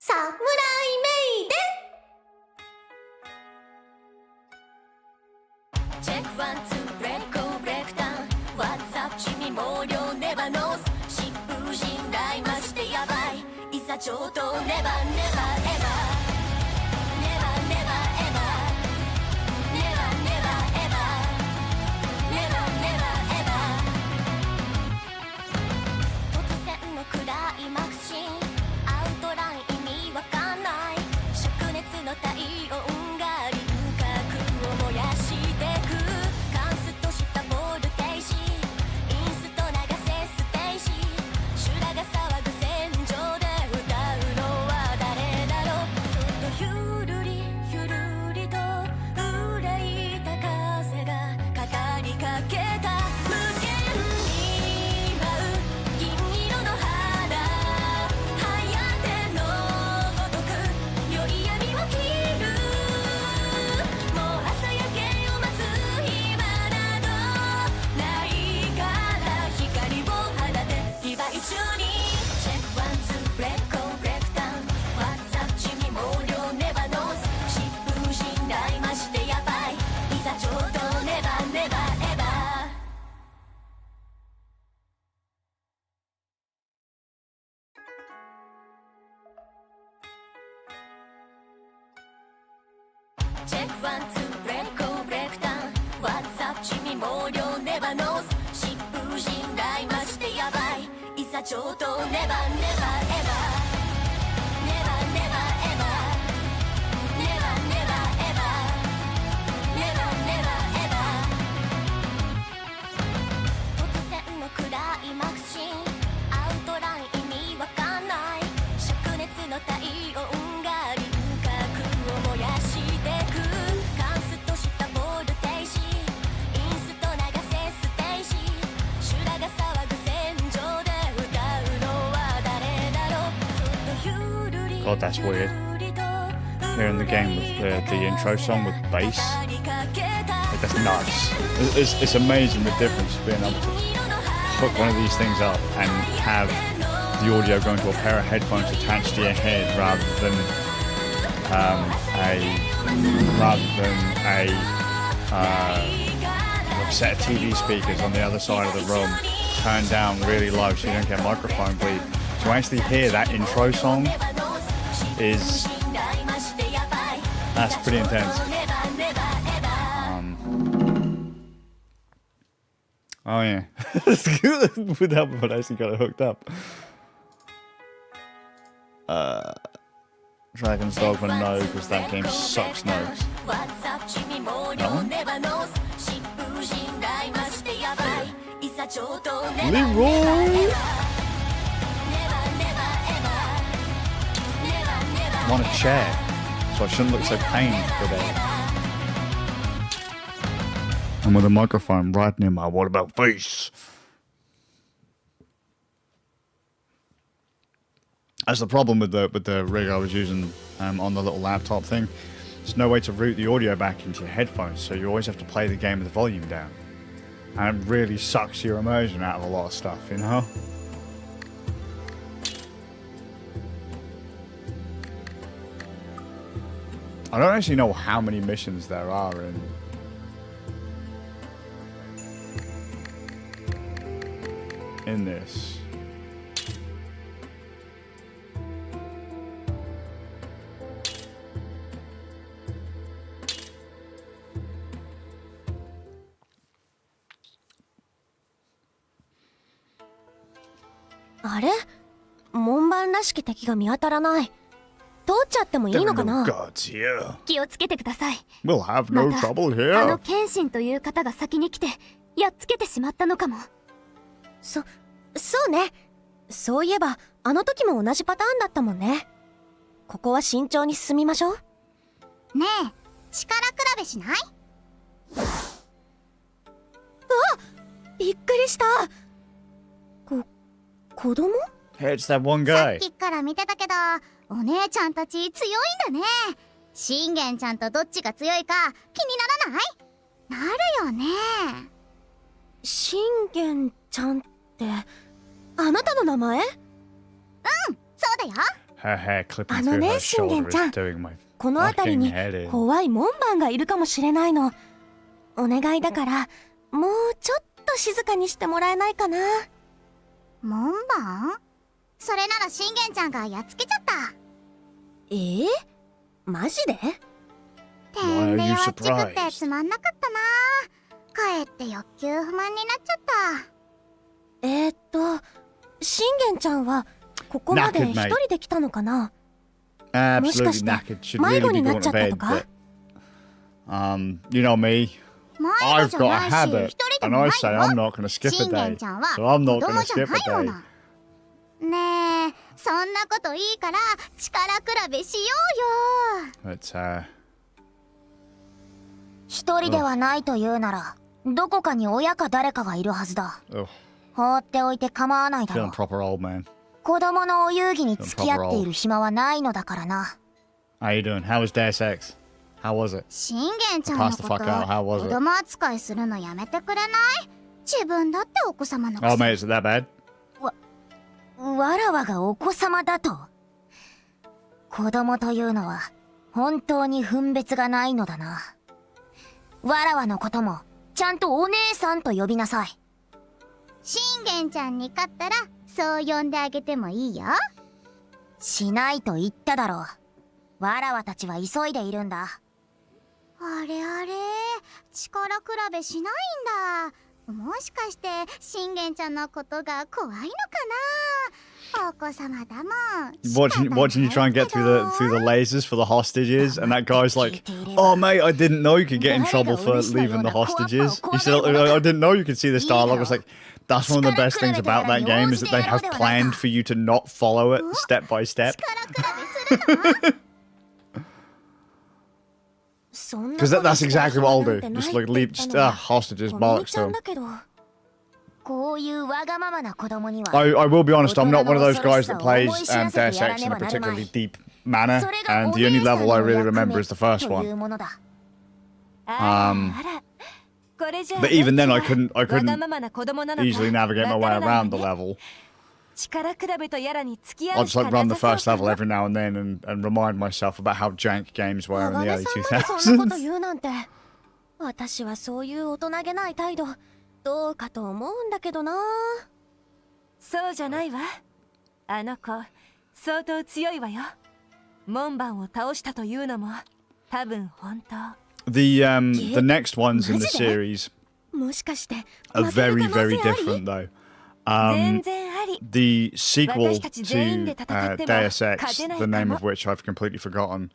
サムライメイデン。チェックワンツーブレイクブレイクダウン。What's up 地味毛量ネバノース。疾風信頼マジでヤバい。いざ上等ネバネバエバネバネバエバネバネバエバネバネバエバ。突然のクライマックスシーン。アウトライン意味わかんない。灼熱の体温が輪郭を燃やしてく。カンストしたボルテージ。インスト流せステージ。修羅が騒ぐ戦場で歌うのは誰だろう。そっとひゅるりひゅるりと憂いた風が語りかけた。無限に舞う銀色の花。颯のごとく良い闇を切る。もう朝焼けを待つ暇などないから光を放て非売中に。チェックワンツーブレイクブレイクダウン。What's up 地味毛量ネバノース。疾風信頼マジでヤバい。いざちょうどネバネバエバ。チェックワンツーブレイクブレイクダウン。What's up 地味毛量ネバノース。疾風信頼マジでヤバい。いざちょうどネバネバエバネバネバエバネバネバエバネバネバエバ。突然のクライマックスシーン。アウトライン意味わかんない。灼熱の体温が輪郭を燃やしてく。カンストしたボルテージ。インスト流せステージ。修羅が騒ぐ戦場で歌うのは誰だろう。そっとひゅるり God, that's weird. Here in the game with the intro song with bass. Like, that's nuts. It's amazing the difference being able to hook one of these things up and have the audio go into a pair of headphones attached to your head rather than a set of TV speakers on the other side of the room turned down really low so you don't get microphone bleed. To actually hear that intro song is that's pretty intense. Oh yeah, it's good with help, but I actually got it hooked up. Dragon's Dogma no, because that game sucks nose. No? Leroy! I'm on a chair, so I shouldn't look so pained today. And with a microphone right near my what about face? That's the problem with the rig I was using on the little laptop thing. There's no way to route the audio back into your headphones, so you always have to play the game with the volume down. And it really sucks your immersion out of a lot of stuff, you know? I don't actually know how many missions there are in this.あれ？門番らしき敵が見当たらない。通っちゃってもいいのかな？気をつけてください。We'll have no trouble here. あの剣心という方が先に来てやっつけてしまったのかも。そうね。そういえばあの時も同じパターンだったもんね。ここは慎重に進みましょう。ねえ、力比べしない？びっくりした。子供？ Hey, it's that one さっ guy. きから見てたけど、お姉ちゃんたち強いんだね。信玄ちゃんとどっちが強いか気にならない？なるよね。信玄ちゃんってあなたの名前？そうだよ。her hair clipping あの through ね、 her 信玄 shoulder ちゃん is doing my この辺り fucking に head in. 怖い門番がいるかもしれないの。お願いだからもうちょっと静かにしてもらえないかな。門番？それなら信玄ちゃんがやっつけちゃった。マジで？てんで弱っちくてつまんなかったな。かえって欲求不満になっちゃった。信玄ちゃんはここまで一人で来たのかな？もしか Absolutely して knackered. Should 迷 really 子 be になっ going ちゃ to ったと bed. か？ But, you know me. 迷子 I've じゃ got な a いし、 habit, 一人で and も I ない say よ。 I'm not going to skip a 信玄 day. ちゃんは So I'm 子 not 供 going to じゃ skip ない a も day. の。ねえ、そんなこといいから力比べしようよ。 But, 一人ではないというならどこかに親か誰かがいるはずだ。 oh, 放っておいて構わないだろ feeling う。 proper old man. 子供のお遊戯に付き合っている暇はないのだからな。 How you doing? How was Deus Ex? How was it? 信玄ちゃんの Pass こ the と fuck out. How was 子 it? 供扱いするのやめてくれない？自分だってお子様のく Oh, せ mate, is it that bad? わらわがお子様だと？子供というのは本当に分別がないのだな。わらわのこともちゃんとお姉さんと呼びなさい。信玄ちゃんに勝ったらそう呼んであげてもいいよ。しないと言っただろう。わらわたちは急いでいるんだ。あれあれ、力比べしないんだ。もしかして信玄ちゃんのことが怖いのかな。お子様だもん。 Watching you try and get through the lasers for the hostages, and that guy's like, "Oh, mate, I didn't know you could get in trouble for leaving the hostages." He said, "I didn't know you could see this dialogue." I was like, "That's one of the best things about that game is that they have planned for you to not follow it step by step." 力比べするの？ Because that's exactly what I'll do. Just like leave hostages, bollocks to them. こういうわがままな子供には I will be honest, I'm not one of those guys that plays Deus Ex in a particularly deep manner, and the only level I really remember is the first one. But even then, I couldn't easily navigate my way around the level. I'll just like run the first level every now and then and remind myself about how jank games were in the early そんなこと 2000s. 言うなんて。私はそういう大人げない態度どうかと思うんだけどな。そうじゃないわ。あの子相当強いわよ。門番を倒したというのも多分本当。The next ones in the series もしかして are very, very different though. 全然あり。 The sequel 私たち全員で to 戦っても Deus 勝 Ex, てない the か name も。 of which I've completely forgotten,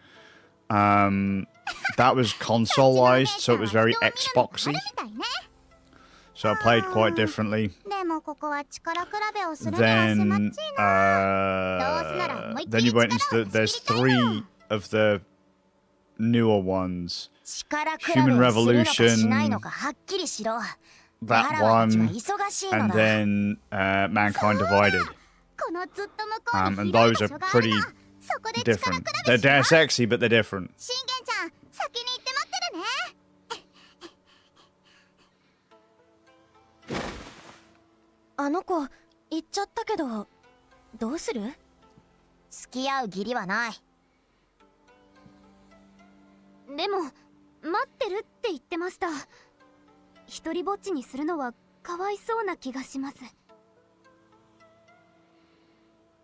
that was consoleized, so it was very Xboxy. So I played quite differently. でもここは力比べをするには狭っ Then, ちいな。 then you went into there's 3 of the newer ones. 力比べをするのかしないのかはっきりしろ。 That one, and then Mankind Divided. このずっと向こうに And 広い those 場 are 所がある pretty な。そこで力 different. 比 They're べしな。 Deus Exy, but they're different. 信玄ちゃん、先に行って待ってるね。あの子行っちゃったけどどうする？付き合う義理はない。でも待ってるって言ってました。一人ぼっちにするのはかわいそうな気がします。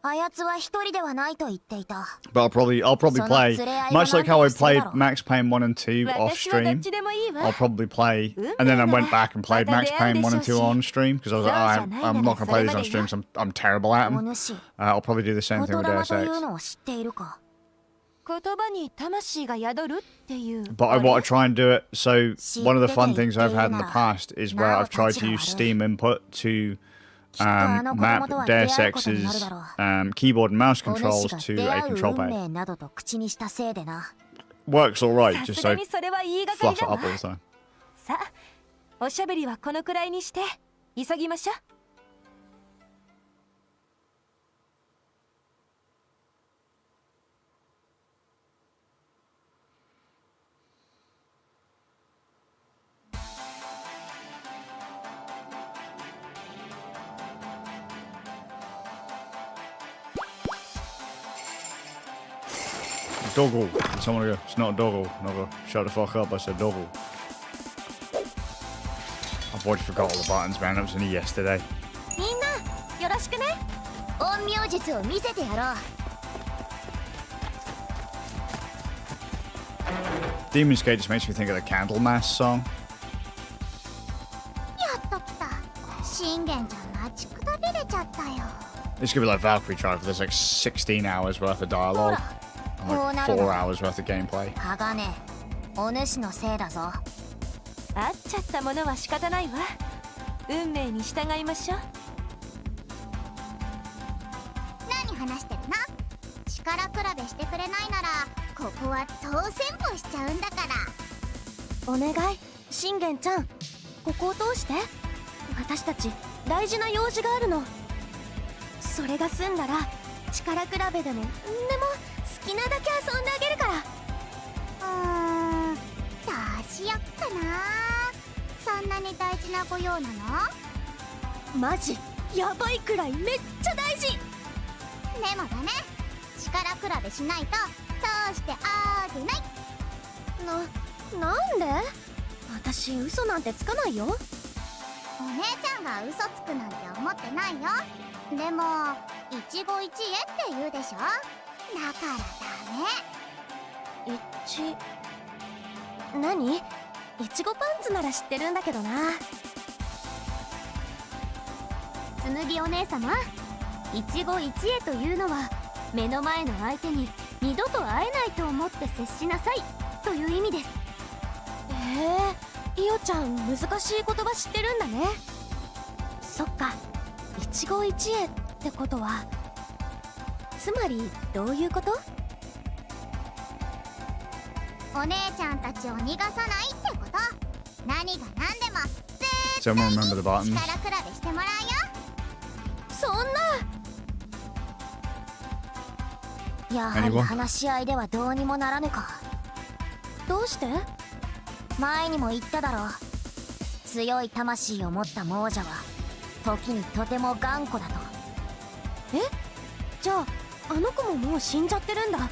あやつは一人ではないと言っていた。 But I'll probably play much like how I played Max Payne 1 and 2 off 私はどっ stream. ちでもいいわ。 I'll probably play, and then I went back and played Max Payne 1 and 2 on stream because I was like, I'm not gonna play these on stream, so I'm terrible at お them. 主、 I'll probably do the 言 same thing with 霊 Deus という Ex. のを知っているか？言葉に魂が宿るっていう。 But I want to try and do it. So one of the fun things I've had in the past is where I've tried to use Steam input to map Deus Ex's keyboard and mouse お controls 主が to 出 a 会う control 運 pad. 命などと口にしたせいでな。 Works all right, さ just すが so にそれは言いがかり fluff it だわ up。all the time. さあ、おしゃべりはこのくらいにして急ぎましょう。Doggle. Someone go, it's not a doggle. And I go, shut the fuck up, I said doggle. I've already forgot all the buttons, man. That was only yesterday. みんなよろしくね。陰陽術を見せてやろう。 Demon's Gate just makes me think of the Candlemass song. やっと来た。信玄ちゃん待ちくたびれちゃったよ。 This could be like Valkyrie Drive. There's like 16 hours worth of dialogue. And like 4 hours worth of gameplay. 鋼、お主のせいだぞ。会っちゃったものは仕方ないわ。運命に従いましょう。何話してるの？力比べしてくれないならここは当選歩しちゃうんだから。お願い、信玄ちゃん、ここを通して。私たち大事な用事があるの。それが済んだら力比べでも好きなだけ遊んであげるから。どうしよっかな。そんなに大事なご用なの？マジやばいくらいめっちゃ大事。でもだね、力比べしないと通してあげない。なんで？私嘘なんてつかないよ。お姉ちゃんが嘘つくなんて思ってないよ。でも一期一会って言うでしょ。だからダメ。何？いちごパンツなら知ってるんだけどな。紬お姉様、一期一会というのは目の前の相手に二度と会えないと思って接しなさいという意味です。イオちゃん難しい言葉知ってるんだね。そっか、一期一会ってことはつまりどういうこと？お姉ちゃんたちを逃がさないってこと。何が何でも絶 Someone 対 remember the に buttons? 力比べしてもらうよ。そんな。やはり話し合いではどうにもならぬか。どうして？前にも言っただろう。強い魂を持った亡者は時にとても頑固だと。じゃああの子ももう死んじゃってるんだ。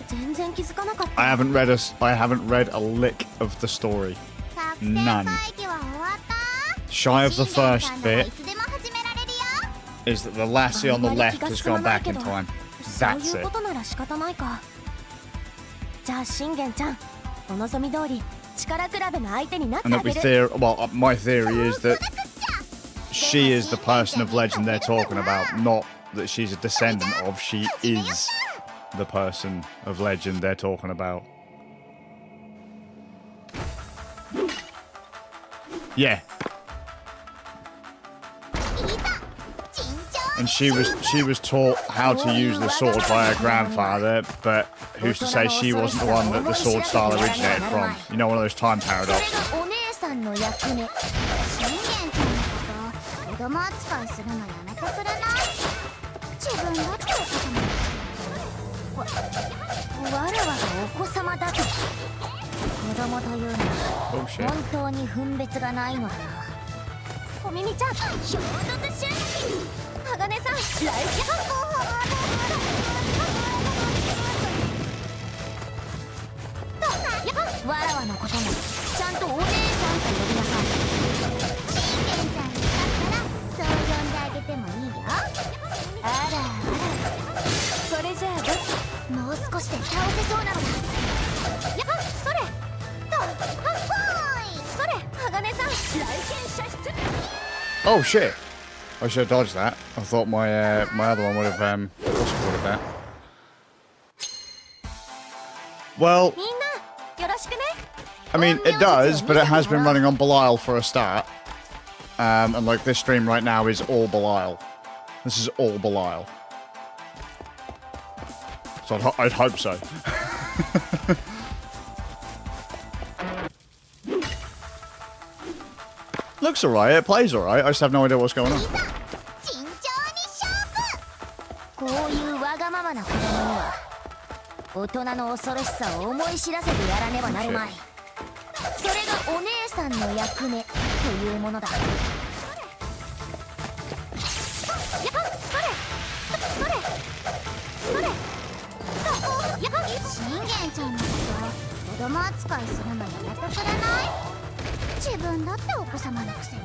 全然気づかなかった。I haven't read a lick of the story. 作戦 None. 会議は終わった？ Shy of the 信玄 first ちゃんなら bit いつでも始められるよ。 is that the lassie on the left has gone back in time. そう That's いう it. ことなら仕方ないか。じゃあ信玄ちゃん、お望み通り力比べの相手になって And あ that we げる。 my theory is that she is the person of legend they're talking about, not that she's a descendant of. She is the person of legend they're talking about. Yeah. And she was taught how to use the sword by her grandfather, but who's to say she wasn't the one that the sword style originated from? You know, one of those time それ paradoxes. がお姉さんの役目。信玄ちゃんのこと子供扱いするのやめてくれない？自分だってお子様。わらわがお子様だと。子供というのは Oh shit. 本当に分別がないのだな。お耳ちゃん、衝突瞬撃。鋼さん、来キャわらわのこともちゃんとお姉さんと呼びなさい。信玄ちゃんに勝ったらそう呼んであげてもいいよ。あらあら、それじゃあもう少しで倒せそうなのだ。それほい。それ、鋼さん、来剣射出。 Oh shit! I should have dodged that. I thought my my other one would have supported that. Well, みんなよろしくね。 I mean, it does, but it has been running on Belial for a start. And like this stream right now is all Belial. This is all Belial. So I'd hope so. Looks alright, it plays alright, I just have no idea what's going on. 慎重に勝負。こういうわがままな子供には大人の恐ろしさを思い知らせてやらねばなるまい。それがお姉さんの役目というものだ。信ちゃんのこと子供扱いするのやめてくれない？自分だってお子様のくせに。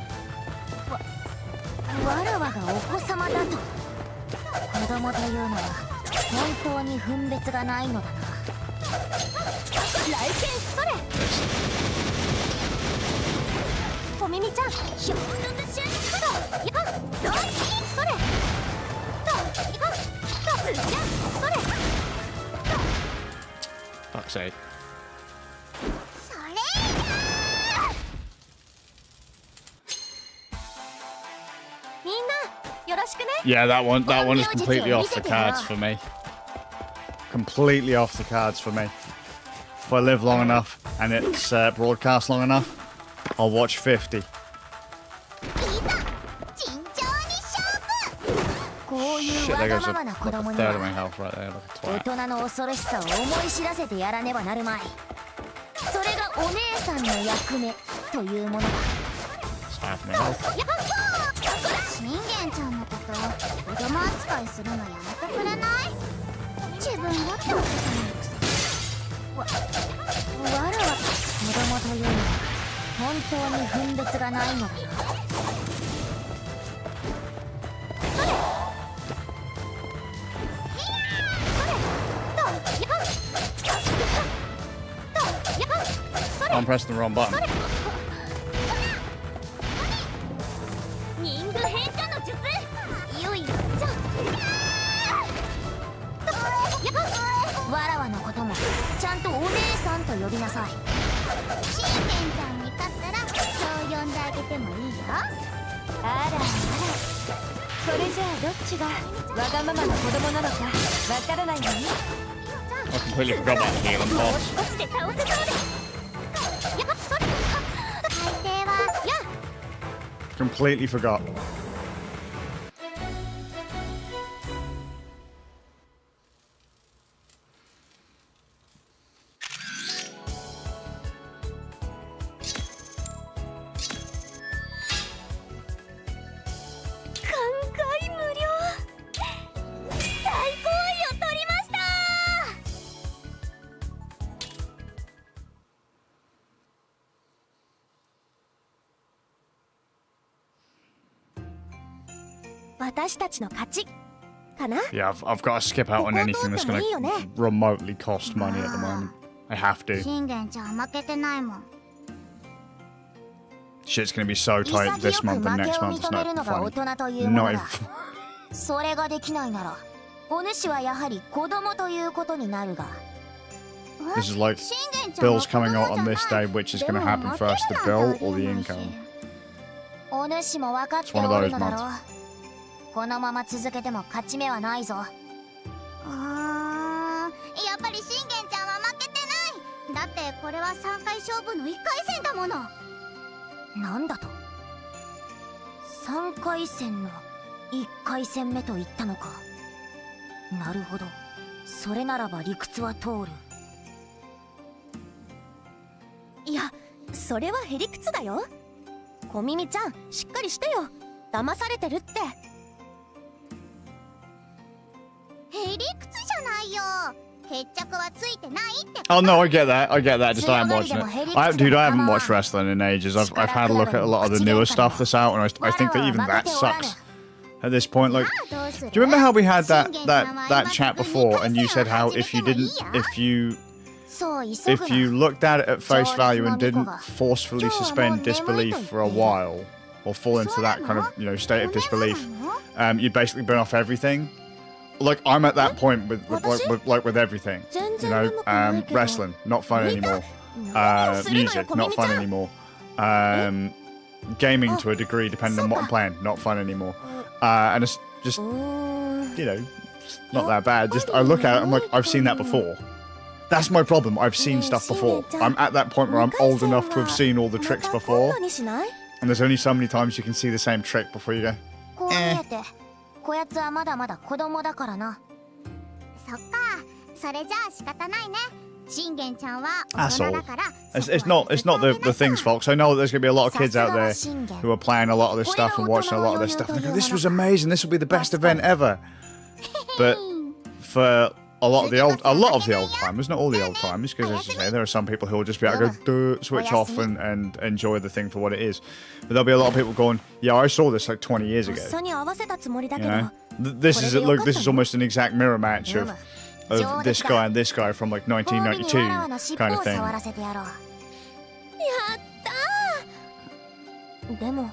わらわがお子様だと。子供というのは本当に分別がないのだな。来剣ストレ。小耳ちゃん、ひょっとシュート。やっ、ドンストレ。ドン、やっ、ドン、やっ、ストレ。 Fuck's sake. それみんなよろしくね。 Yeah, that one is completely off the cards for me. Completely off the cards for me. If I live long enough and it's broadcast long enough, I'll watch 50. こういう Shit, わ there が goes ままな子 a 供に third of は my health right there. Look 大 at that. 人の恐ろしさを思い知らせてやらねばなるまい。それがお姉さんの役目というものだ。It's half my health. 信玄ちゃんのこと子供扱いするのやめてくれない？自分だってお子様のくせに。わらは子供というのは本当に分別がないのだな。I'm pressing the wrong button. 人魚変化の術。よいしょ。わらわのこともちゃんとお姉さんと呼びなさい。信玄ちゃんに勝ったらそう呼んであげてもいいよ。あらあら、それじゃあどっちがわがままな子供なのかわからないわね。 I completely forgot about the healing もう pots. 少しで倒せそうです。やっ、それ。大抵はや Completely forgot. 3回無料。最高位を取りました。私たちの勝ちかな。 Yeah, I've got to skip out on anything that's going to remotely cost money at the moment. I have to. 信玄ちゃん負けてないもん。 Shit's going to be so tight this month and next month. It's 認める not のが大 funny. 人というもの Not だ。 even. それができないならお主はやはり子供ということになるが。 This is like 信玄ちゃんは Bill's coming out 子供 on じゃ this ない。 day, which is going to でも happen 負け first, る the なんて bill あり or the えないし income. お主も分かっておるのだろう。このまま続けても勝ち目はないぞ。やっぱり信玄ちゃんは負けてない。だってこれは3回勝負の1回戦だもの。なんだと3回戦の1回戦目と言ったのか。なるほど、それならば理屈は通る。いや、それはへりくつだよ。小耳ちゃん、しっかりしてよ。騙されてるって。へりくつじゃないよ。決着はついてないって。 Oh no, I get that. I get that. Just I am watching it. Dude, I haven't watched wrestling in ages. I've had a look at a lot of the newer stuff that's out, and I think that even that sucks at this point. Like, do you remember how we had that chat before, and you said how if you looked at it at face value and didn't forcefully suspend disbelief for a while, or fall into that kind of state of disbelief, you'd basically burn off everything. Like, I'm at that point with everything. Wrestling, not fun anymore. Music, not fun anymore. Gaming to a degree, depending on what I'm playing, not fun anymore. And it's just, not that bad. Just, I look at it, I'm like, I've seen that before. That's my problem. I've seen stuff before. I'm at that point where I'm old enough to have seen all the tricks before. And there's only so many times you can see the same trick before you go, こう見えてこやつはまだまだ子供だからな。そっか、それじゃあ仕方ないね。信玄ちゃんは大 That's 人 all. だから。 It's not the things, folks. I know there's going to be a lot of kids out there who are playing a lot of this stuff and watching a lot of this stuff. And they go, this was amazing. This will be the best event ever. But for a lot of the old timers, not all the old timers, because as I say, there are some people who will just be able to go switch off and enjoy the thing for what it is. But there'll be a lot of people going, yeah, I saw this like 20 years ago. You know? This is almost an exact mirror match of this guy and this guy from like 1992 kind of thing. でも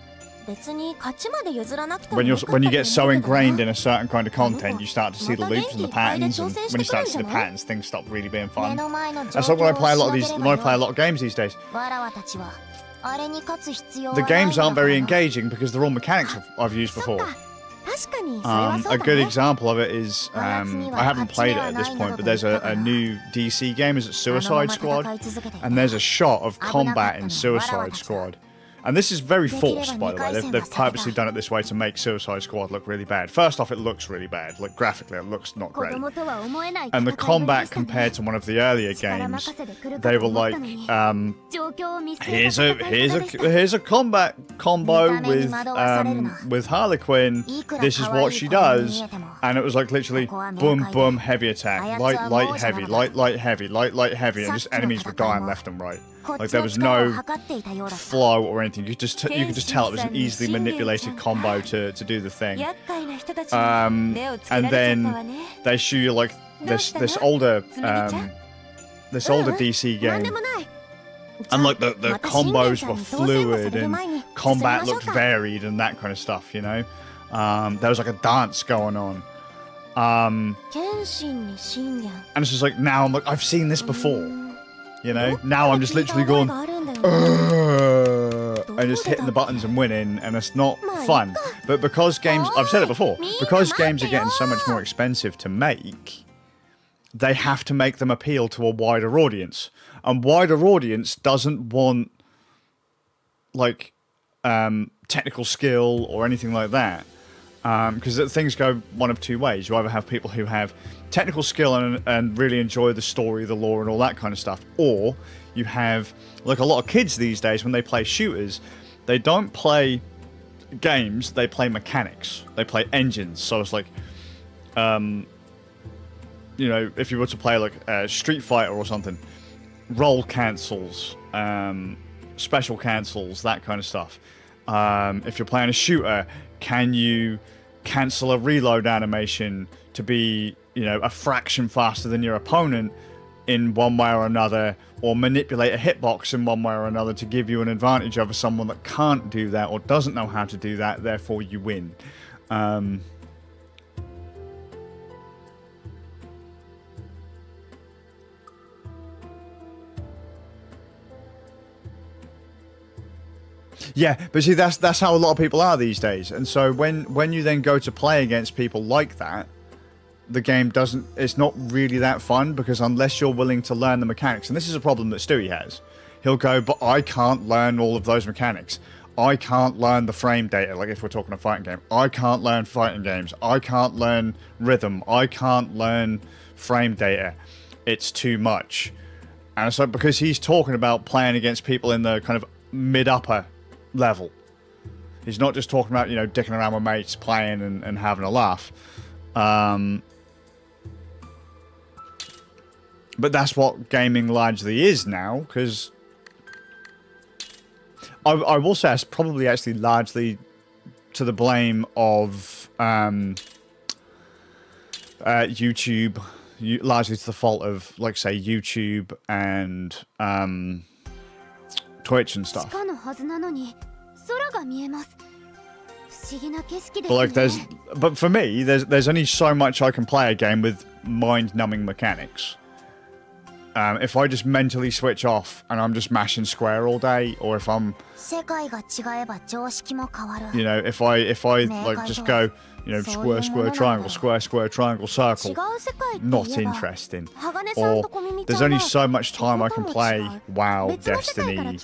別に勝ちまで譲らなくても When you get so ingrained in a certain kind of content, you start to see the loops and the patterns, and when you start to see the patterns, things stop really being fun. That's like when I play a lot of games these days. The games aren't very engaging because they're all mechanics I've used before. A good example of it is, I haven't played it at this point, but there's a new DC game, is it Suicide Squad? And there's a shot of combat in Suicide Squad. And this is very forced, by the way. They've purposely done it this way to make Suicide Squad look really bad. First off, it looks really bad. Like, graphically, it looks not great. And the combat compared to one of the earlier games, they were like, here's a combat combo with Harley Quinn. This is what she does. And it was like literally boom, boom, heavy attack. Light, heavy, light, heavy, light, heavy. And just enemies were dying left and right. Like there was no flow or anything. You could just tell it was an easily manipulated combo to do the thing. And then they show you like this older DC game, and like the combos were fluid and combat looked varied and that kind of stuff. You know, there was like a dance going on. And it's just like now I'm like I've seen this before. You know, now I'm just literally going and just hitting the buttons and winning, and it's not fun. But because games, I've said it before, because games are getting so much more expensive to make, they have to make them appeal to a wider audience. And wider audience doesn't want like technical skill or anything like that. Because things go one of two ways. You either have people who have technical skill and really enjoy the story, the lore, and all that kind of stuff, or you have, like a lot of kids these days, when they play shooters, they don't play games, they play mechanics. They play engines. So it's like, you know, if you were to play like Street Fighter or something, roll cancels, special cancels, that kind of stuff. If you're playing a shooter, can you cancel a reload animation to be, you know, a fraction faster than your opponent in one way or another, or manipulate a hitbox in one way or another to give you an advantage over someone that can't do that or doesn't know how to do that, therefore you win. Yeah, but see, that's how a lot of people are these days. And so when you then go to play against people like that, the game it's not really that fun, because unless you're willing to learn the mechanics, and this is a problem that Stewie has, he'll go, but I can't learn all of those mechanics. I can't learn the frame data, like if we're talking a fighting game. I can't learn fighting games. I can't learn rhythm. I can't learn frame data. It's too much. And so because he's talking about playing against people in the kind of mid-upper level. He's not just talking about, you know, dicking around with mates, playing and having a laugh. But that's what gaming largely is now, because I will say it's probably actually largely to the blame of YouTube, largely to the fault of, like, say, YouTube and Twitch and stuff. But like but for me, there's only so much I can play a game with mind-numbing mechanics. If I just mentally switch off and I'm just mashing square all day, or if I'm, you know, if I like just go, you know, square, square, triangle, square, square, triangle, circle, not interesting. Or there's only so much time I can play WoW, Destiny,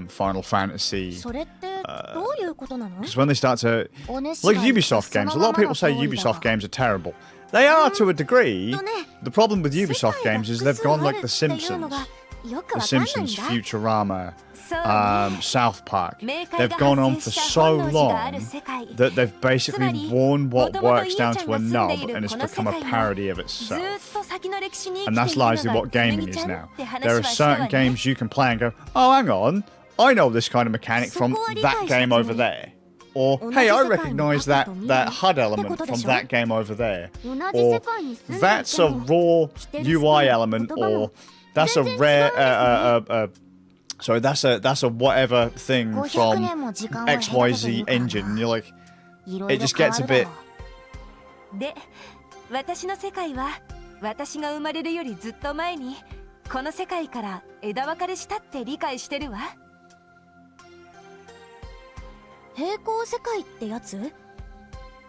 Final Fantasy. Because when they start to, like Ubisoft games, a lot of people say Ubisoft games are terrible. They are to a degree. The problem with Ubisoft games is they've gone like The Simpsons. よく The わかんないん Simpsons, だ。 Futurama, そうね South Park. 冥界 They've が gone on 発 for 生した so 本能寺があ long る世界 that they've basically worn what 元々 works down to a ゆうちゃんが住んで nub いる and it's この become a 世界 parody of ずっ itself. と先の歴史に生 And きて that's いる largely のが what つむ gaming ぎ is ちゃん now. って There 話 are はしたわ certain ね games you can play and go, oh, hang on, I know this kind of mechanic from that game over there. Or, hey, I recognize that HUD element from that game over there. 同じ世 Or, 界に住んでい that's て a も raw 着てる UI 服も element, 言葉も or that's a rare, sorry, that's a whatever thing 500 from 年も時間を経たけてい XYZ るから engine. な You're like, いろ it いろ just 変わ gets る a だろ bit. で私の世界は私が生まれるよりずっと前にこの世界から枝分かれしたって理解してるわ。平行世界ってやつ？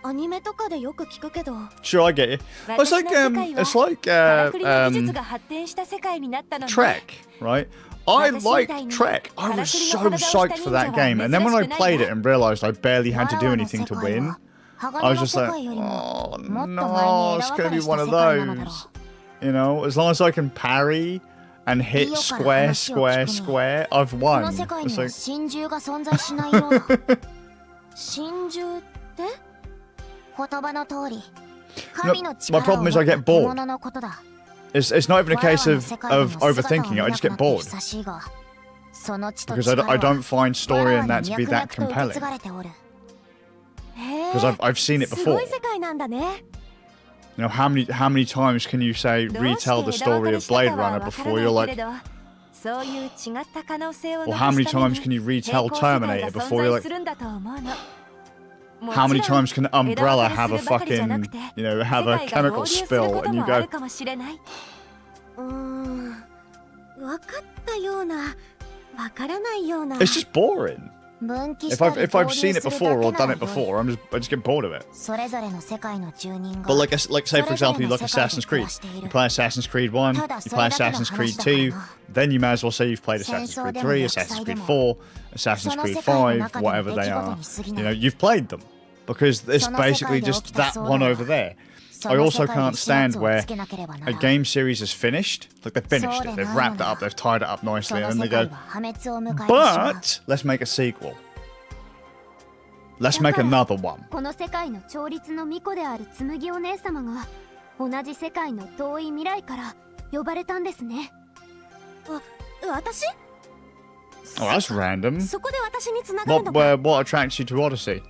アニメとかでよく聞くけど。 Sure, I get you. It's 私 like, の世界 it's は like, からくりの技術が発展した世界になったのね。 Trek, right? I liked Trek. I was so psyched for that game. And then when I played it and realized I barely had to do anything to win, I was just like, oh no, it's going to be one of those. You know, as long as I can parry and hit square, square, square, I've こ won. の世界 It's には like, 真珠が存在しないような真珠って？言葉の通り神の my 力を problem 持 is I っ get た bored. 獣のことだ。 it's not even a わらわ case の of, 世界でも of 姿を overthinking 見 it. I な just くな get って bored. 久しいがその血と Because I 力 don't は find story in that to be わらわ that に脈々と受け compelling. 継がれておる。へ Because え。 I've seen it す before. ごい世界なんだね。 You know, how many times can you say どうして retell the 枝分か story れ of したか Blade は Runner わから before な you're いけ like, れど、そういう違った可能性を or 残 how す many ため times に can you 平 retell 行世界 Terminator が before 存 you're 在 like, するんだと思うの。 how many もちろん times can 枝分 Umbrella か have れ a するばかりじゃ fucking, なくて、 you know, 世 have 界 a が chemical 合流する spill こと and you もある go, かもしれない。わかったような、わからないような。 it's just boring. 分岐し If た I've り if 交 I've 流 seen す it るだ before け or な done ら it 良い。 before, I just get bored of it. それぞれの世界の住人が But like say for それぞ example, れ you の look 世界 Assassin's で暮 Creed. らしてい You る。 play Assassin's Creed 1, ただ you そ play れだけの Assassin's Creed 話だから 2, な。 then you may as well say you've played 戦 Assassin's 争 Creed でも 3, 薬 Assassin's 剤で Creed も 4, Assassin's その Creed 世界の 5, 中での whatever 出 they 来 are. 事に過ぎ You な know, い。 you've played them because it's その世界 basically で起 just きた that 騒 one 動 over there. そ I の also 世界で can't 始 stand 末を where つけなければな a らない。 game series is finished, like they've finished it, they've wrapped it up, they've tied it up そ nicely, の and then 世 they 界 go, は破滅を迎えてしまう。 but let's make a sequel. Let's make another one. この世界の調律の巫女である紬お姉様が同じ世界の遠い未来から呼ばれたんですね。私？ Oh, that's random. そこで私に繋がる What のか。 what attracts you to Odyssey?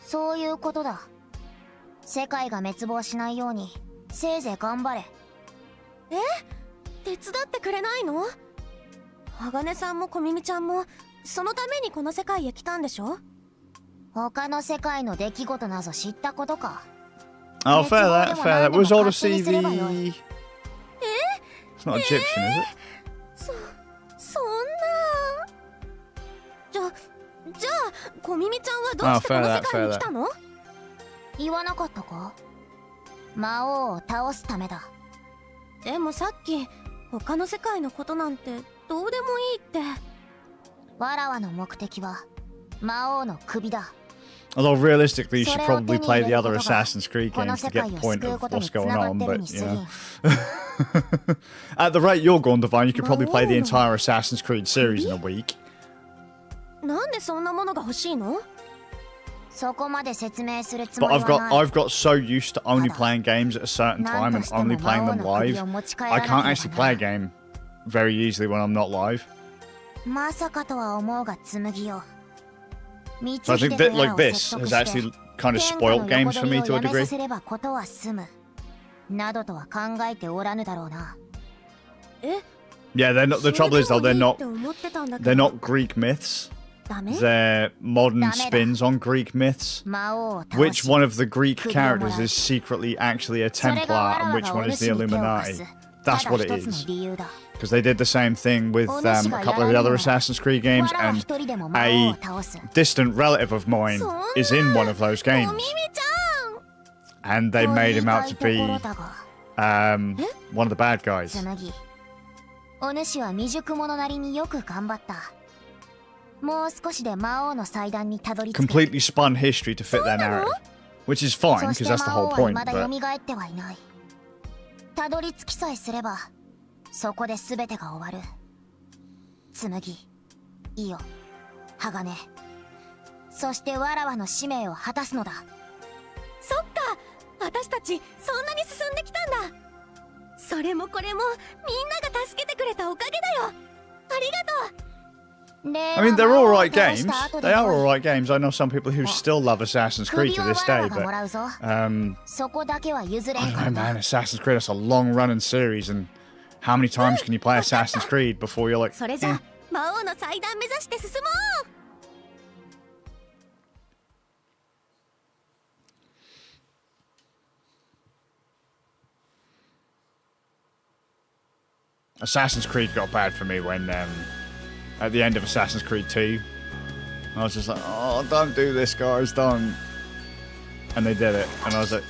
そういうことだ。世界が滅亡しないようにせいぜい頑張れ。手伝ってくれないの？鋼さんも小耳ちゃんもそのためにこの世界へ来たんでしょ？他の世界の出来事など知ったことか。 Oh, fair that, fair that. Was Odyssey It's the... It's not Egyptian, is it? そんな。じゃあ小耳ちゃんはどうしてこの世界に来たの？言わなかったか？魔王を倒すためだ。でもさっき他の世界のことなんてどうでもいいって。わらわの目的は魔王の首だ。 Although realistically, you should probably play the other Assassin's Creed games to get the point of what's going on, but, you know. At the rate you're going, Divine, you could probably play the entire Assassin's Creed series in a week. なんでそんなものが欲しいの？そこまで説明するつも But りはない。 I've got so used to only playing games at a certain time and only playing them live, I can't actually play a game very easily when I'm not live. まさかとは思うが紬よ。 So I think that like this has actually kind of spoiled games for me to a degree. せればことは済む。などとは考えておらぬだろうな。Yeah, they're not. The trouble is though, they're not they're not Greek myths. ダメ？ They're modern spins on Greek myths. 魔王を倒 Which し one of the Greek characters is secretly actually a Templar and which one is the Illuminati? That's what it ただ一つの is. 理由だ。 Because they did the same thing with a couple of the other Assassin's Creed games, わらわ and 一人でも魔王を a 倒す。 distant relative of mine is in one of those 小 games. 耳ちゃん。 And they made him out to と言いたい be ところだが one of the bad guys. 紬、お主は未熟者なりによく頑張った。もう少しで魔王の祭壇にたどり着く。 Completely spun history to fit their narrative. Which is fine, そし because て that's the 魔王 whole は point. 未だ But 蘇ってはいない。たどり着きさえすればそこで全てが終わる。紬、イオ、鋼、そしてわらわの使命を果たすのだ。そっか、私たちそんなに進んできたんだ。それもこれもみんなが助けてくれたおかげだよ。ありがとう。 I mean, they're alright games. They are alright games. I know some people who still love Assassin's Creed to this day, but I don't know, man. Assassin's Creed is a long-running series, and how many times can you play Assassin's Creed before you're like, それじゃ魔王の祭壇目指して進もう。 Assassin's Creed got bad for me when at the end of Assassin's Creed 2, I was just like, oh, don't do this, guys, don't. And they did it, and I was like,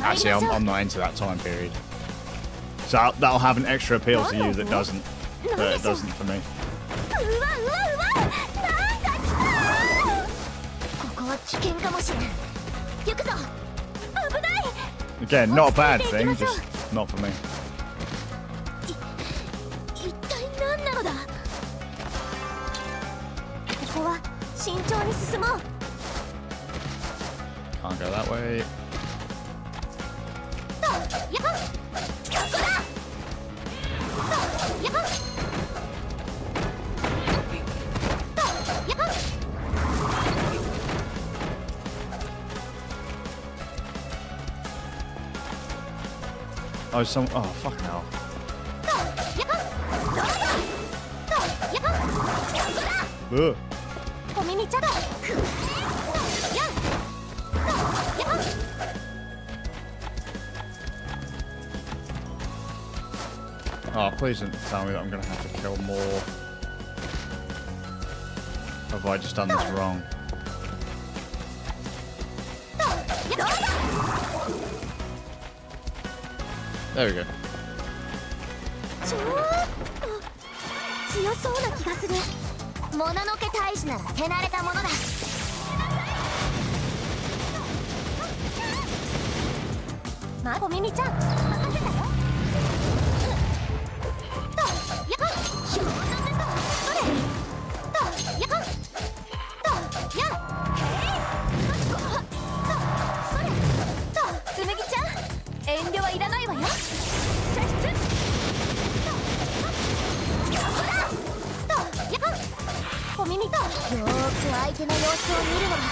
actually, I'm not into that time period. So that'll have an extra appeal to you that doesn't, but it doesn't for me. Again, not a bad thing, just not for me. Can't go that way. Oh, oh, fucking hell. Ugh. Oh, please don't tell me that I'm gonna have to kill more. Or have I just done this wrong? There we go. 強そうな気がする。もののけ退治なら手慣れたものだ。まこみみちゃん、任せたよ。つむぎちゃん、遠慮はいらないわよ。お耳とよーく相手の様子を見るのだ。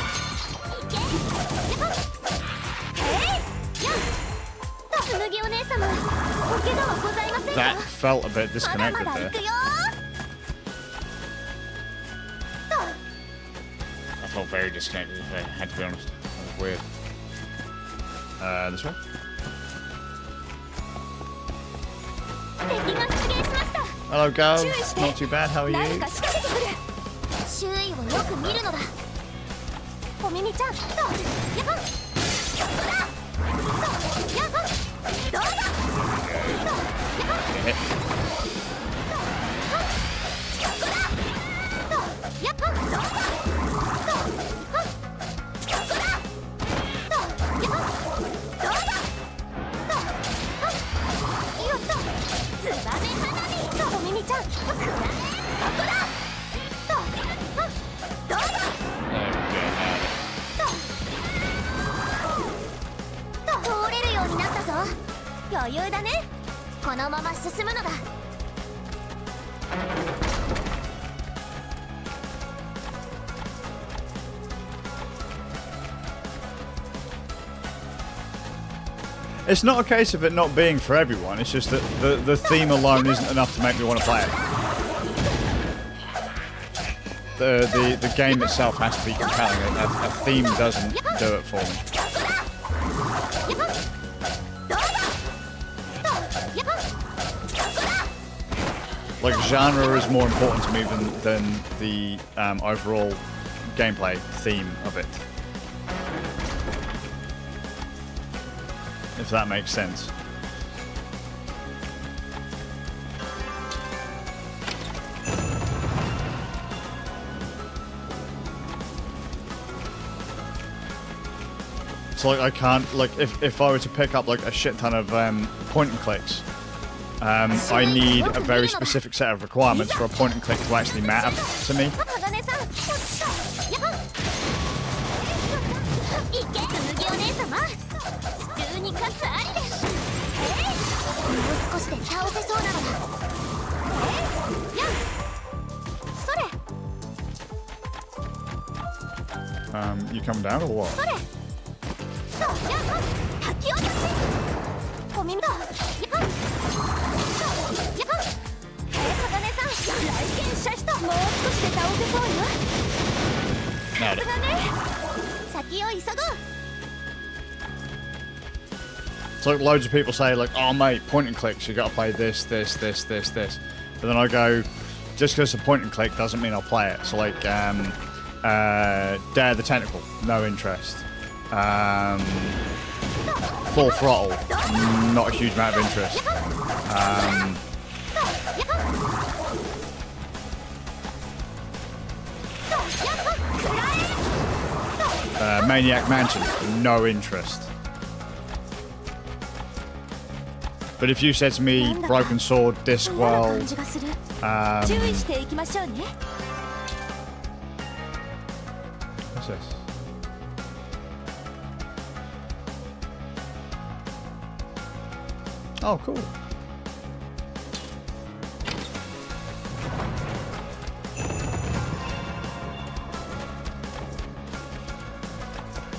紬お姉様、お怪我はございませんか。 That felt a bit disconnected まだまだ there. 行くよ。 I felt very disconnected, if I had to be honest. That was weird. This way? 敵が出現しました。 Hello, Gov. Not too bad. How are 何 you? か仕掛けてくる。周囲をよく見るのだ。お耳ちゃん、やっほん。やっほん。どうぞ。Hit. やっほん。どうぞ。お耳ちゃん、くらね。そこだ。 通れるようになったぞ。余裕だね。このまま進むのだ。It's not a case of it not being for everyone, it's just that the theme alone isn't enough to make me want to play it. The game itself has to be compelling. A theme doesn't do it for me. Like, genre is more important to me than the overall gameplay theme of it. If that makes sense. So like I can't like if I were to pick up like a shit ton of point and clicks, I need a very specific set of requirements for a point and click to actually matter to me. 鋼さんこっちだやっいけ紬お姉様普通に勝つありですもう少しで倒せそうなのだやっそれ You coming down or what? それとやっ滝落としお耳だやっやっ鋼さん来見者したもう少しで倒せそうよさすがね先を急ごう So like loads of people say like, oh mate, point and clicks, you gotta play this. But then I go, just because it's a point and click doesn't mean I'll play it. So like, Dare the Tentacle, no interest. Full Throttle, not a huge amount of interest. Maniac Mansion, no interest. But if you said to me, Broken Sword, Discworld, 注意していきましょうね what's this? Oh, cool.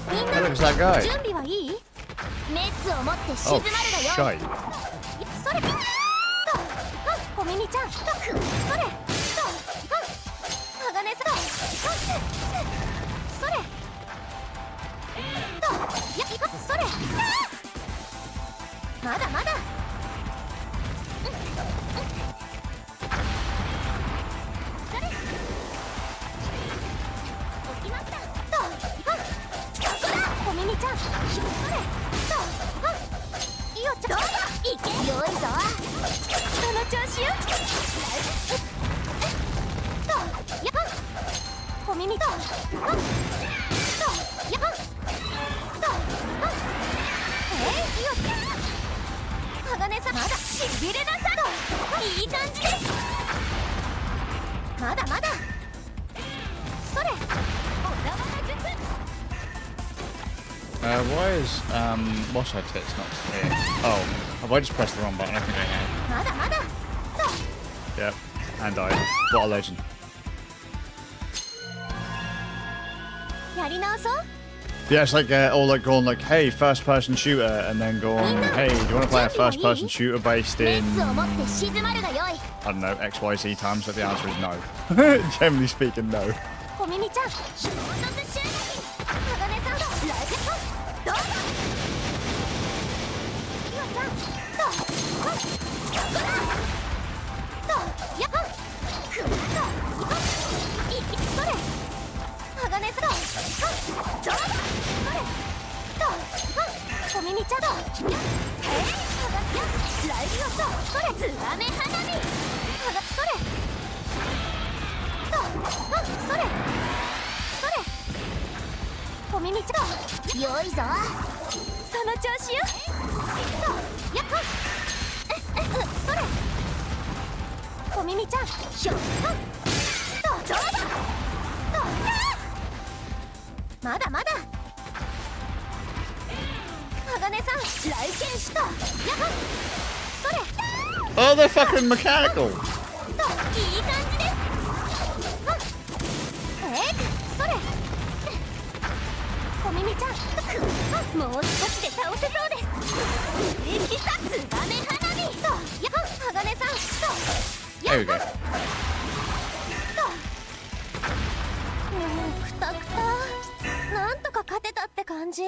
How looks that guy? 準備はいい熱を持って静 Oh, まるがよ shite. それと小耳ちゃんとそれと鋼さんそれとやそれまだまだそれ起きましたと小耳ちゃんそれといいよちゃんいけよいぞその調子よとやっ小耳とやっいいよ鋼さんまだしびれなさといい感じですまだまだそれ小田原術 Why is what's her tits not here? Oh, have I just pressed the wrong button? I think I have. まだまだと Yep, and died. What a legend. やり直そう Yeah, it's like all like going like, hey, first-person shooter, and then going, hey, do you want to play a first-person shooter based in 熱を持って静まるがよい I don't know XYZ times? So the answer is no. Generally speaking, no. 小耳ちゃん衝突襲撃鋼さんライフどうぞいいよちゃんやっいきそれ鋼さんどうぞそれ小耳ちゃんライフよそれツバメ花火それそれ小耳ちゃんよいぞその調子よやっそれ小耳ちゃんひょっどうだまだまだ鋼さん来見したやっそれ Oh, they're fucking mechanical. いい感じですそれ小耳ちゃんもう少しで倒せそうですいきさツバメ花火とやっ鋼さんと There we go. くたくたなんとか勝てたって感じ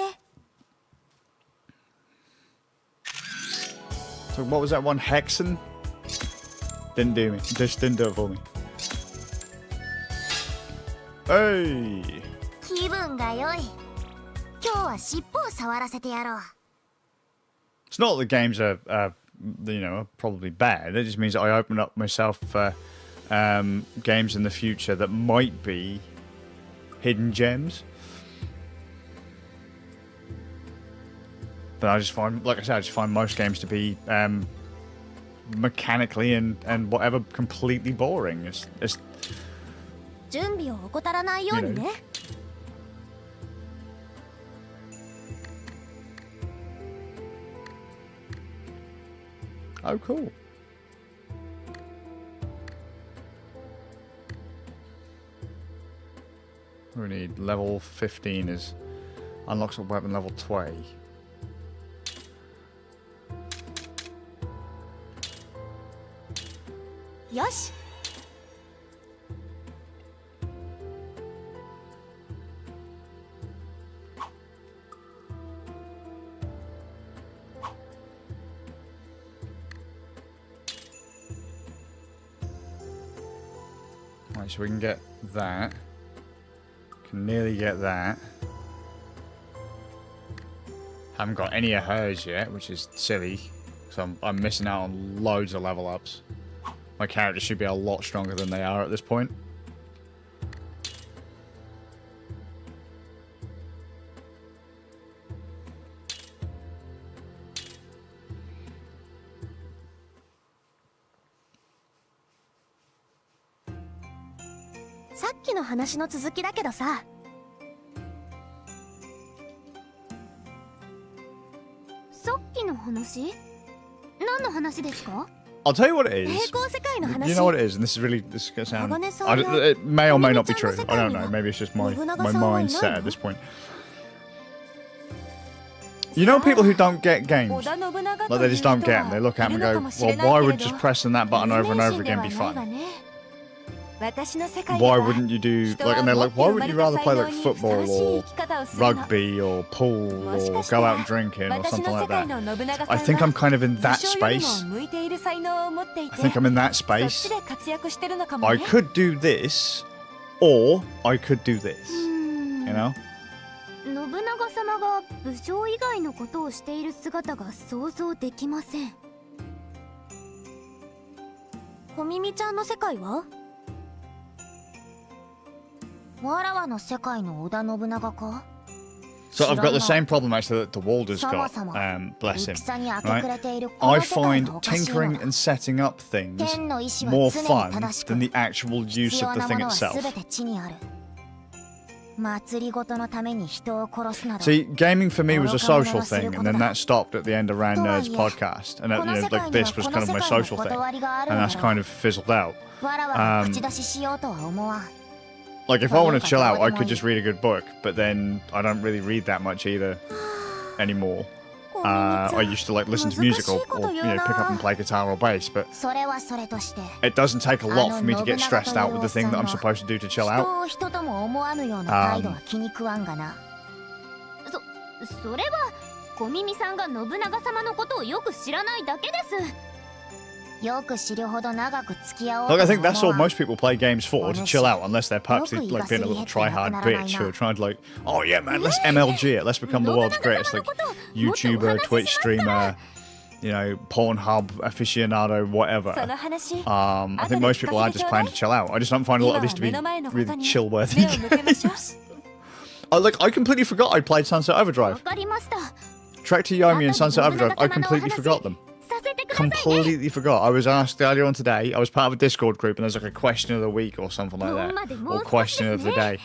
So what was that one? Hexen? Didn't do me. Just didn't do it for me. Hey! 気分が良い今日は尻尾を触らせてやろう It's not that the games are, probably bad. It just means that I open up myself for games in the future that might be hidden gems. But I just find, like I said, I just find most games to be mechanically and whatever completely boring. It's 準備を怠らないようにね。oh cool. We need level 15 is unlocks a weapon level 20. Yosh. Right, so we can get that. Can nearly get that. Haven't got any of hers yet, which is silly. So I'm missing out on loads of level ups. My characters should be a lot stronger than they are at this point. Sa っきの話の続きだけどさ。さっきの話？何の話ですか？ I'll tell you what it 平 is. 行世界の話。 You know what it is, and this is really this is gonna sound. It it may or may not be true. I don't know. Maybe it's just my mindset at this point. You know people who don't get games, like they just don't get them. They look at them and go, "Well, why would just pressing that button over and over again be fun? Why wouldn't you do like?" And they're like, "Why wouldn't you rather play like football or rugby or pool or go out and drinking or something like that?" I think I'm kind of in that space. I think I'm in that space. I could do this, or I could do this. You know? 信長様が武将以外のことをしている姿が想像できません。小耳ちゃんの世界は？わらわの世界の織田信長か？ So I've got the same problem actually that the Walder's got. Bless him. Right? I find tinkering and setting up things more fun than the actual use of the thing itself. See, gaming for me was a social thing, and then that stopped at the end of Rand Nerd's podcast, and you know, like this was kind of my social thing, and that's kind of fizzled out. Like if I want to chill out, I could just read a good book, but then I don't really read that much either anymore. I used to like listen to music or you know, pick up and play guitar or bass, but it doesn't take a lot for me to get stressed out with the thing that I'm supposed to do to chill out. それは小耳さんが信長様のことをよく知らないだけです。 Like I think that's all most people play games for, to chill out, unless they're purposely like being a little try-hard bitch who are trying to like, oh yeah man, let's MLG it, let's become the world's greatest like YouTuber, Twitch streamer, you know, Pornhub aficionado, whatever. I think most people are just playing to chill out. I just don't find a lot of these to be really chill-worthy games. I completely forgot I played Sunset Overdrive. Trek to Yomi and Sunset Overdrive, I completely forgot them. Completely forgot. I was asked earlier on today, I was part of a Discord group and there's like a question of the week or something like that, or question of the day,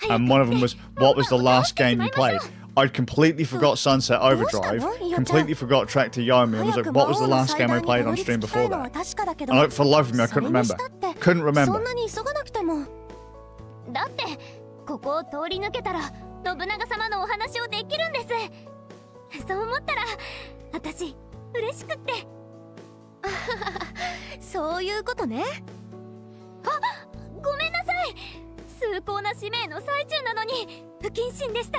and one of them was, what was the last game you played? I'd completely forgot Sunset Overdrive, completely forgot Trek to Yomi, and was like, what was the last game I played on stream before that? And like, for the life of me I couldn't remember. Couldn't remember. だってここを通り抜けたら信長様のお話をできるんです。そう思ったら私嬉しくって。そういうことね。あ、ごめんなさい。崇高な使命の最中なのに不謹慎でした。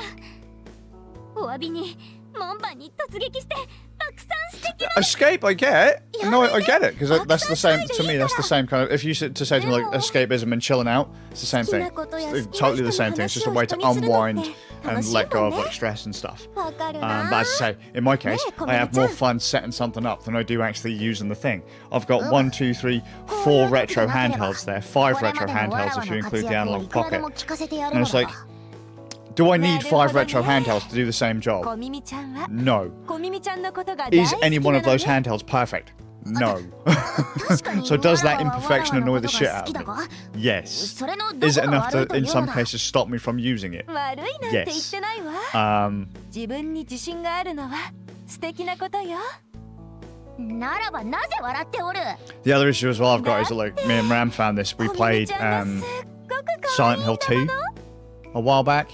お詫びに門番に突撃して爆散してきます。 Escape, I get it. No, I get it, because that's the same to me. That's the same kind of. If you to say to me like escapism and chilling out, it's the same thing. It's totally the same thing. It's just a way to unwind and let go of like stress and stuff. But as I say, in my case, I have more fun setting something up than I do actually using the thing. I've got 1, 2, 3, 4 retro handhelds there, 5 retro handhelds if you include the analog pocket, and it's like, Do I need 5 retro handhelds to do the same 小 job? 耳ちゃんは No. 小耳ちゃんのことが大好き Is なの any one of those ね handhelds perfect? No. 確かに So does that わらわは imperfection わらわ annoy の the こと shit が out 好きだ of me? が Yes. それのど Is こ it が enough 悪いと to, い in うの some だ cases, stop me from using it? 悪いなんて言ってないわ、自分に自信があるのは素敵なことよ。ならばなぜ笑っておる。 The other issue as well I've got is that, like, me and Ram found this. We 小耳 played ちゃんがすっごく可 Silent 愛い Hill 2 a while back.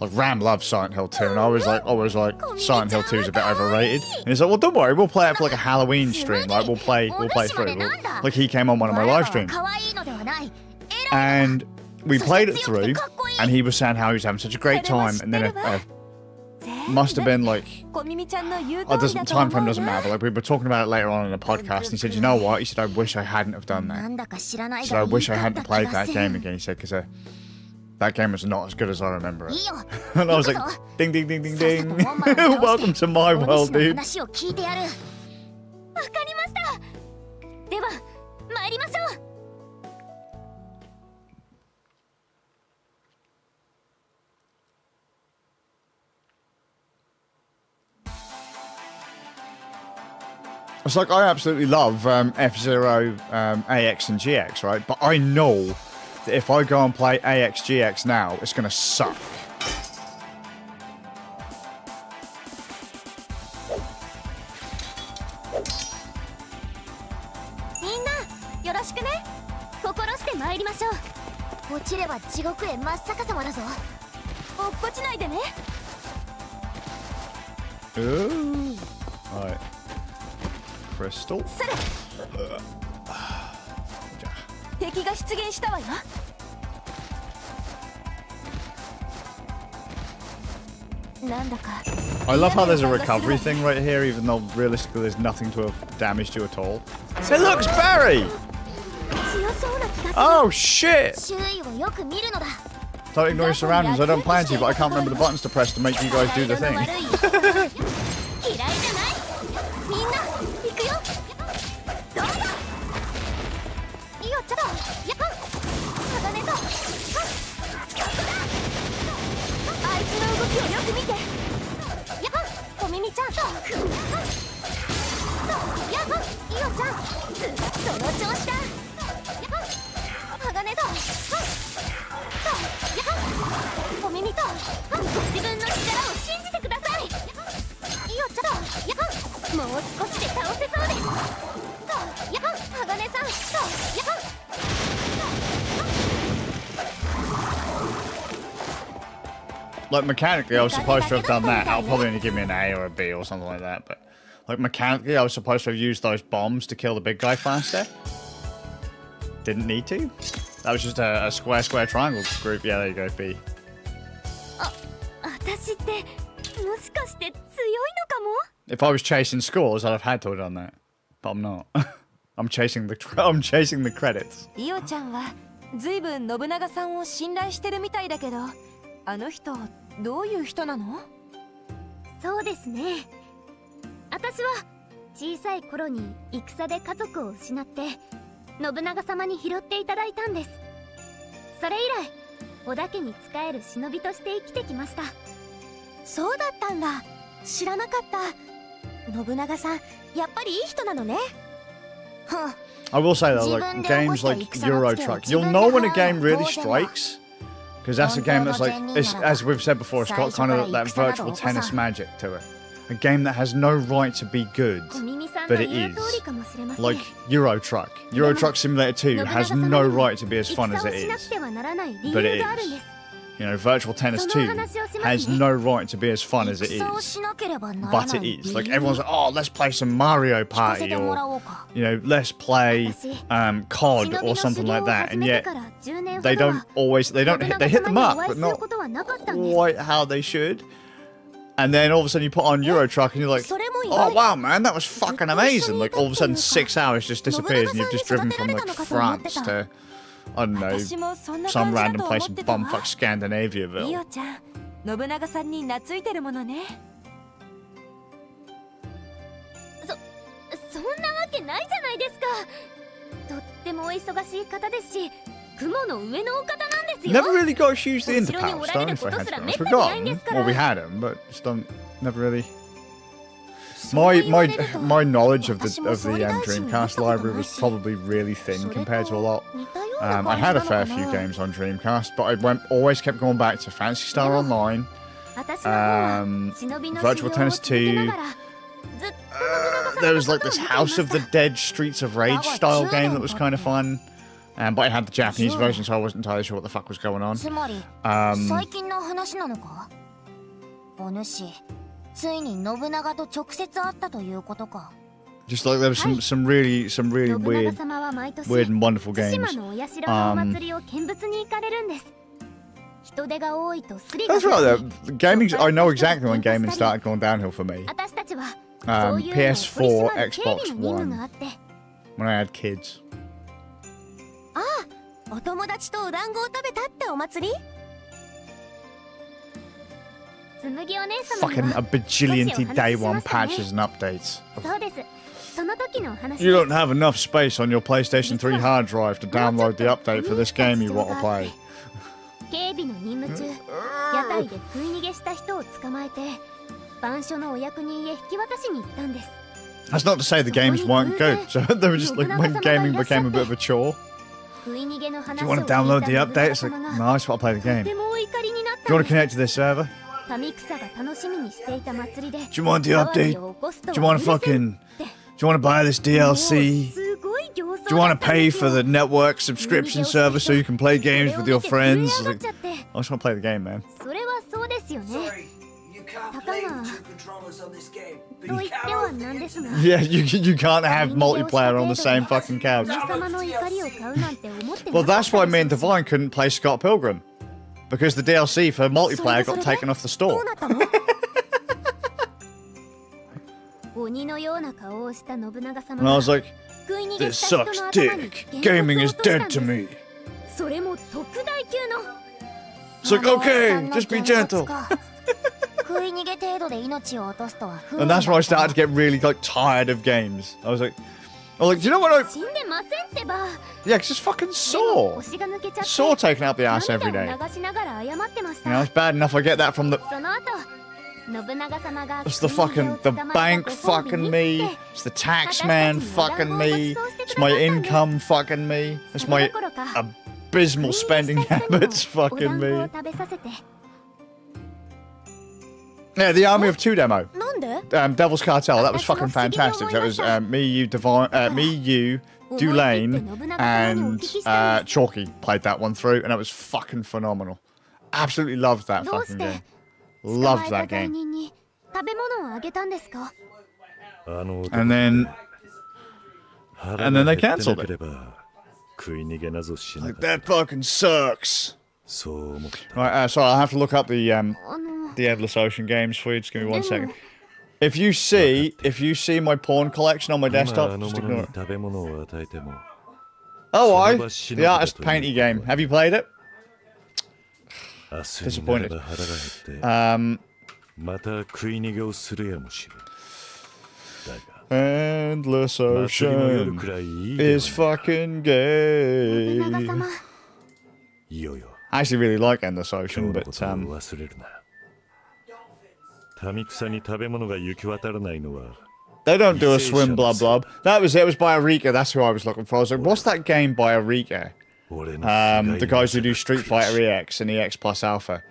Like, Ram loves Silent Hill 2, and I was like, Silent Hill 2 is a bit overrated. And he's like, well, don't worry, we'll play it for like a Halloween stream, right? We'll play through. Like, he came on one of my live streams, 可愛いのではない。 and we played it through, and he was saying how he was having such a great time, and then must have been like, 小耳ちゃんの言う oh, 通りだ doesn't と思 time う frame doesn't わ。 matter. But like, we were talking about it later on in the podcast, and he said, you know what? He said, I wish I hadn't have done な that. んだか知らない He said, が I 言い wish I かっ hadn't た played 気が that せ game ん。 again. He said, because that game was not as good as I remember い it. いよ。 And I was like, 行くぞ。 ding, ding, ding, ding, さっさ ding. と門番を倒して Welcome to my お world, 主の dude. 話を聞いてやる。わかりました。では参りましょう。 It's like I absolutely love F-Zero, AX, and GX, right? But I know that if I go and play AX, GX now, it's going to suck. みんなよろしくね。心して参りましょう。落ちれば地獄へ真っ逆さまだぞ。落っこちないでね。 Ooh. Right. Crystal. それ敵が出現したわよ。なんだか I love how there's a recovery thing right here, even though realistically there's nothing to have damaged you at all. Say, look, it's Barry! 強そうな気がする。 Oh, shit! 周囲をよく見るのだ。 Don't ignore your surroundings. I don't plan to, but I can't remember the buttons to press to make you guys do the 態度 thing. の悪い嫌いじゃない。みんな行くよ。どうぞ。いいよちょっと。やっほ。鋼と。あいつの動きをよく見て。やっほ。小耳ちゃんと。やっほ。いいよちゃん。その調子だ。やっほ。鋼と。やっほ。小耳と。自分の力を信じてください。いいよちょっと。やっほ。もう少しで倒せそうです。やっほ。鋼さん。やっほ。 Like, mechanically, I was supposed to have done that. That'll probably only give me an A or a B or something like that, but... Like, mechanically, I was supposed to have used those bombs to kill the big guy faster. Didn't need to. That was just a square, square, triangle group. Yeah, there you go, B. 私ってもしかして強いのかも。 If I was chasing scores, I'd have had to have done that. But I'm not. I'm chasing the credits. イオちゃんはずいぶん信長さんを信頼してるみたいだけど、あの人どういう人なの？そうですね。私は小さい頃に戦で家族を失って信長様に拾っていただいたんです。それ以来織田家に仕える忍びとして生きてきました。そうだったんだ。知らなかった。信長さんやっぱりいい人なのね。 I will say though, like games like Euro Truck, you'll know when a game really strikes, because that's a game that's like, as we've said before, it's got kind of that virtual tennis magic to it. A game that has no right to be good, but it is. Like Euro Truck. Euro Truck Simulator 2 has no right to be as fun as it is, but it is. You know, Virtual Tennis 2 has no right to be as fun as it is, but it is. Like, everyone's like, oh, let's play some Mario Party, or, you know, let's play COD or something like that, and yet they don't always, they hit the mark, but not quite how they should. And then all of a sudden you put on Euro Truck and you're like, oh wow man, that was fucking amazing. Like, all of a sudden 6 hours just disappears and you've just driven from like France to, I don't know, some random place in bumfuck イ Scandinaviaville. オちゃん、信長さんに懐いてるものね。そんなわけないじゃないですか。とってもお忙しい方ですし、Never really got to use the interpals, though, if I had to be honest. We got them, well, we had them, but just never really. My knowledge of the Dreamcast library was probably really thin compared to a lot. I had a fair few games on Dreamcast, but I always kept going back to Phantasy Star Online, Virtual Tennis 2. There was like this House of the Dead Streets of Rage style game that was kind of fun. But I had the Japanese version, so I wasn't entirely sure what the fuck was going on. Just like there was some really weird and wonderful games. That's right though. Gaming, I know exactly when gaming started going downhill for me. PS4, Xbox One. When I had kids. Fucking a bajillion day one patches and updates. You don't have enough space on your PlayStation 3 hard drive to download the update for this game you want to play. That's not to say the games weren't good, so they were just like when gaming became a bit of a chore. Do you want to download the update? It's like, no, I just want to play the game. Do you want to connect to this server? Do you want the update? Do you want to fucking... Do you want to buy this DLC? Do you want to pay for the network subscription service so you can play games with your friends? Like, I just want to play the game, man. Sorry, you can't play with 2 controllers on this game. But you can. Yeah, you can't have multiplayer on the same fucking couch. Well, that's why me and Divine couldn't play Scott Pilgrim. Because the DLC for multiplayer got taken off the store. And I was like, this sucks dick. Gaming is dead to me. It's like, okay, just be gentle. And that's when I started to get really like tired of games. I was like, do you know what I... Yeah, because it's fucking sore. Sore taking out the ass every day. You know, it's bad enough I get that from the... It's the fucking... The bank fucking me. It's the tax man fucking me. It's my income fucking me. It's my abysmal spending habits fucking me. Yeah, the Army of Two demo. Devil's Cartel. That was fucking fantastic. That was me, you, Dulane, and Chalky played that one through, and that was fucking phenomenal. Absolutely loved that fucking game. Loved that game. And then they cancelled it. Like, that fucking sucks. Right, sorry, I'll have to look up the Endless Ocean games for you. Just give me 1 second. If you see my porn collection on my desktop, just ignore it. Oh, the artist painty game. Have you played it? Disappointed. Endless Ocean is fucking gay. I actually really like Endless Ocean, but they don't do a swim blub blub. That was it. It was by Eureka. That's who I was looking for. I was like, what's that game by Eureka? The guys who do Street Fighter EX and EX Plus Alpha.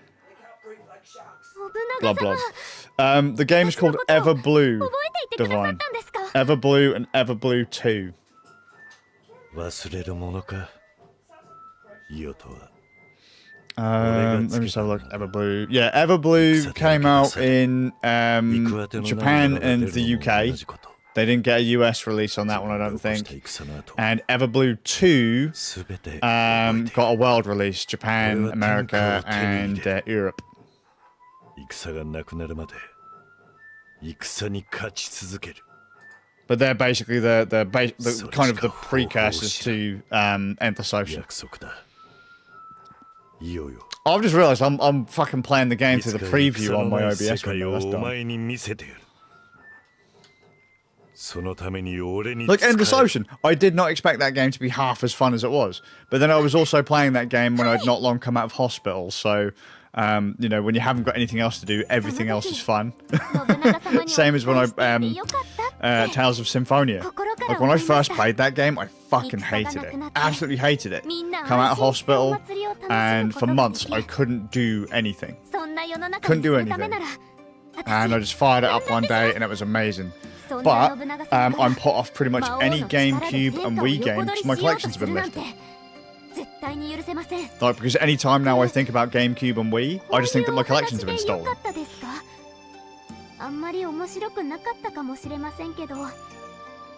Blub blub. The game is called Everblue. Divine. Everblue and Everblue 2. Let me just have a look. Everblue. Yeah, Everblue came out in Japan and the UK. They didn't get a US release on that one, I don't think. And Everblue 2 got a world release. Japan, America, and Europe. But they're basically the kind of the precursors to Endless Ocean. I've just realised I'm fucking playing the game through the preview on my OBS window. That's dumb. Like Endless Ocean, I did not expect that game to be half as fun as it was. But then I was also playing that game when I'd not long come out of hospital, so you know, when you haven't got anything else to do, everything else is fun. Same as when I Tales of Symphonia. Like when I first played that game, I fucking hated it. Absolutely hated it. Come out of hospital, and for months I couldn't do anything. Couldn't do anything. And I just fired it up one day, and it was amazing. But I'm put off pretty much any GameCube and Wii game because my collection's been lifted. Like, because any time now I think about GameCube and Wii, I just think that my collections have been stolen.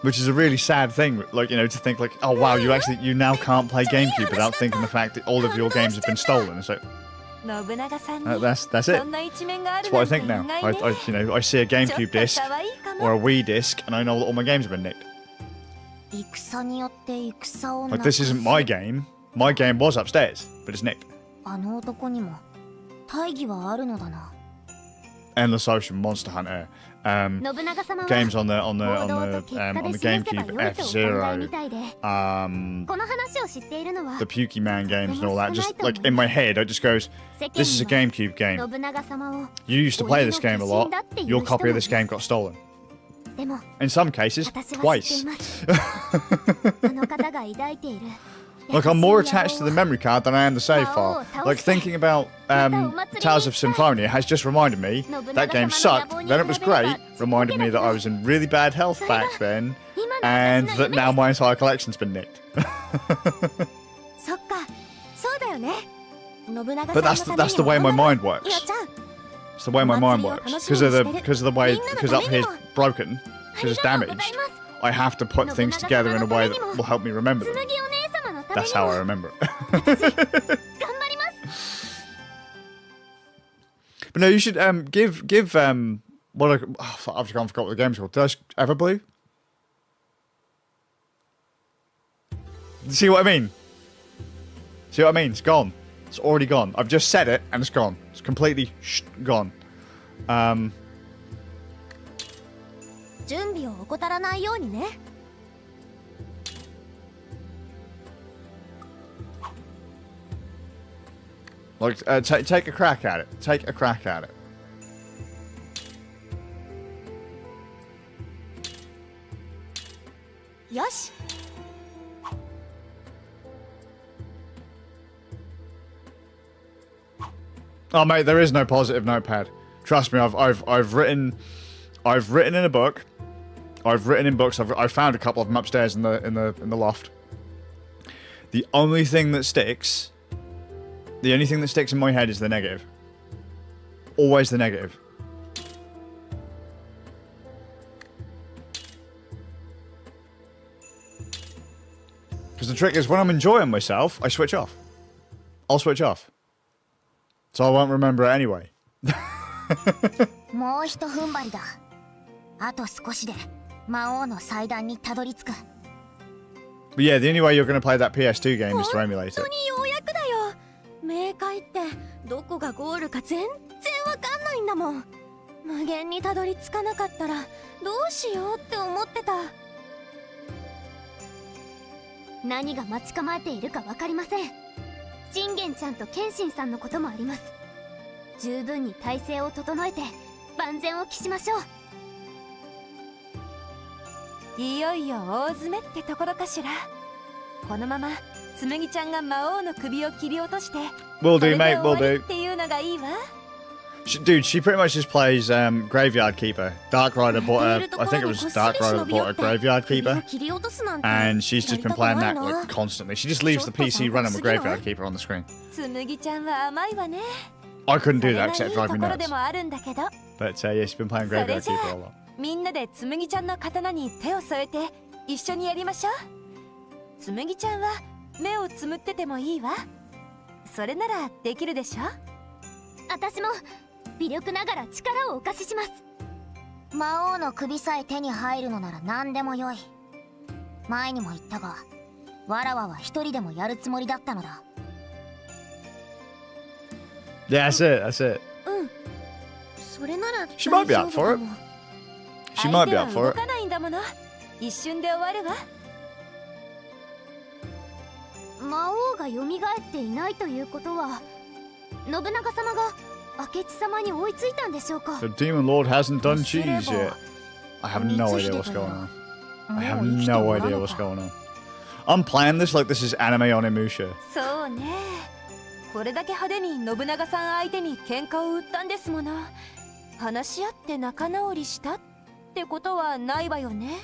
Which is a really sad thing, like, you know, to think like, oh wow, you now can't play GameCube without thinking the fact that all of your games have been stolen. It's like, that's it. That's what I think now. You know, I see a GameCube disc or a Wii disc, and I know that all my games have been nicked. Like, this isn't my game. My game was upstairs, but it's nicked. Endless Ocean, Monster Hunter, games on the GameCube, F-Zero, the Pokemon games and all that. Just like in my head, it just goes, this is a GameCube game. You used to play this game a lot. Your copy of this game got stolen. In some cases, twice. Like, I'm more attached to the memory card than I am the save file. Like, thinking about Tales of Symphonia has just reminded me that game sucked, then it was great, reminded me that I was in really bad health back then, and that now my entire collection's been nicked. But that's the way my mind works. It's the way my mind works. Because up here's broken, because it's damaged, I have to put things together in a way that will help me remember them. That's how I remember it. But no, you should give what I've forgot what the game's called. Did I Everblue? See what I mean? See what I mean? It's gone. It's already gone. I've just said it and it's gone. It's completely gone. Like, take a crack at it. Take a crack at it. Yosh. Oh mate, there is no positive notepad. Trust me, I've written in a book. I've written in books. I've found a couple of them upstairs in the loft. The only thing that sticks. The only thing that sticks in my head is the negative. Always the negative. Because the trick is, when I'm enjoying myself, I switch off. I'll switch off. So I won't remember it anyway. But yeah, the only way you're going to play that PS2 game is to emulate it. 冥界ってどこがゴールか全然わかんないんだもん。無限にたどり着かなかったらどうしようって思ってた。何が待ち構えているかわかりません。信玄ちゃんと謙信さんのこともあります。十分に体制を整えて万全を期しましょう。いよいよ大詰めってところかしら。このまま 紬ちゃんが魔王の首を切り落として、 Will do, mate, will do. っていうのがいいわ。 Dude, she pretty much just plays Graveyard Keeper. Dark Rider bought a, I think it was Dark Rider that bought a Graveyard Keeper, and she's just been playing that like constantly. She just leaves the PC running with Graveyard Keeper on the screen. 紬ちゃんは甘いわね。 I couldn't do that because it drive me nuts. But yeah, she's been playing それ Graveyard じゃ Keeper a あ lot. みんなで紬ちゃんの刀に手を添えて一緒にやりましょう。紬ちゃんは 目をつむっててもいいわ。それならできるでしょ。私も微力ながら力をお貸しします。魔王の首さえ手に入るのなら何でもよい。前にも言ったが、わらわは一人でもやるつもりだったのだ。Yeah, that's it. That's it. うん。それなら She might be up for it. She might be up for it. だもの。一瞬で終わるわ。魔王が蘇っていないということは信長様が明智様に追いついたんでしょうか。 The Demon Lord hasn't done cheese yet. I have no idea what's going on. I have no idea what's going on. I'm playing this like this is anime on Emusha. そうね。これだけ派手に信長さん相手に喧嘩を売ったんですもの。話し合って仲直りしたってことはないわよね。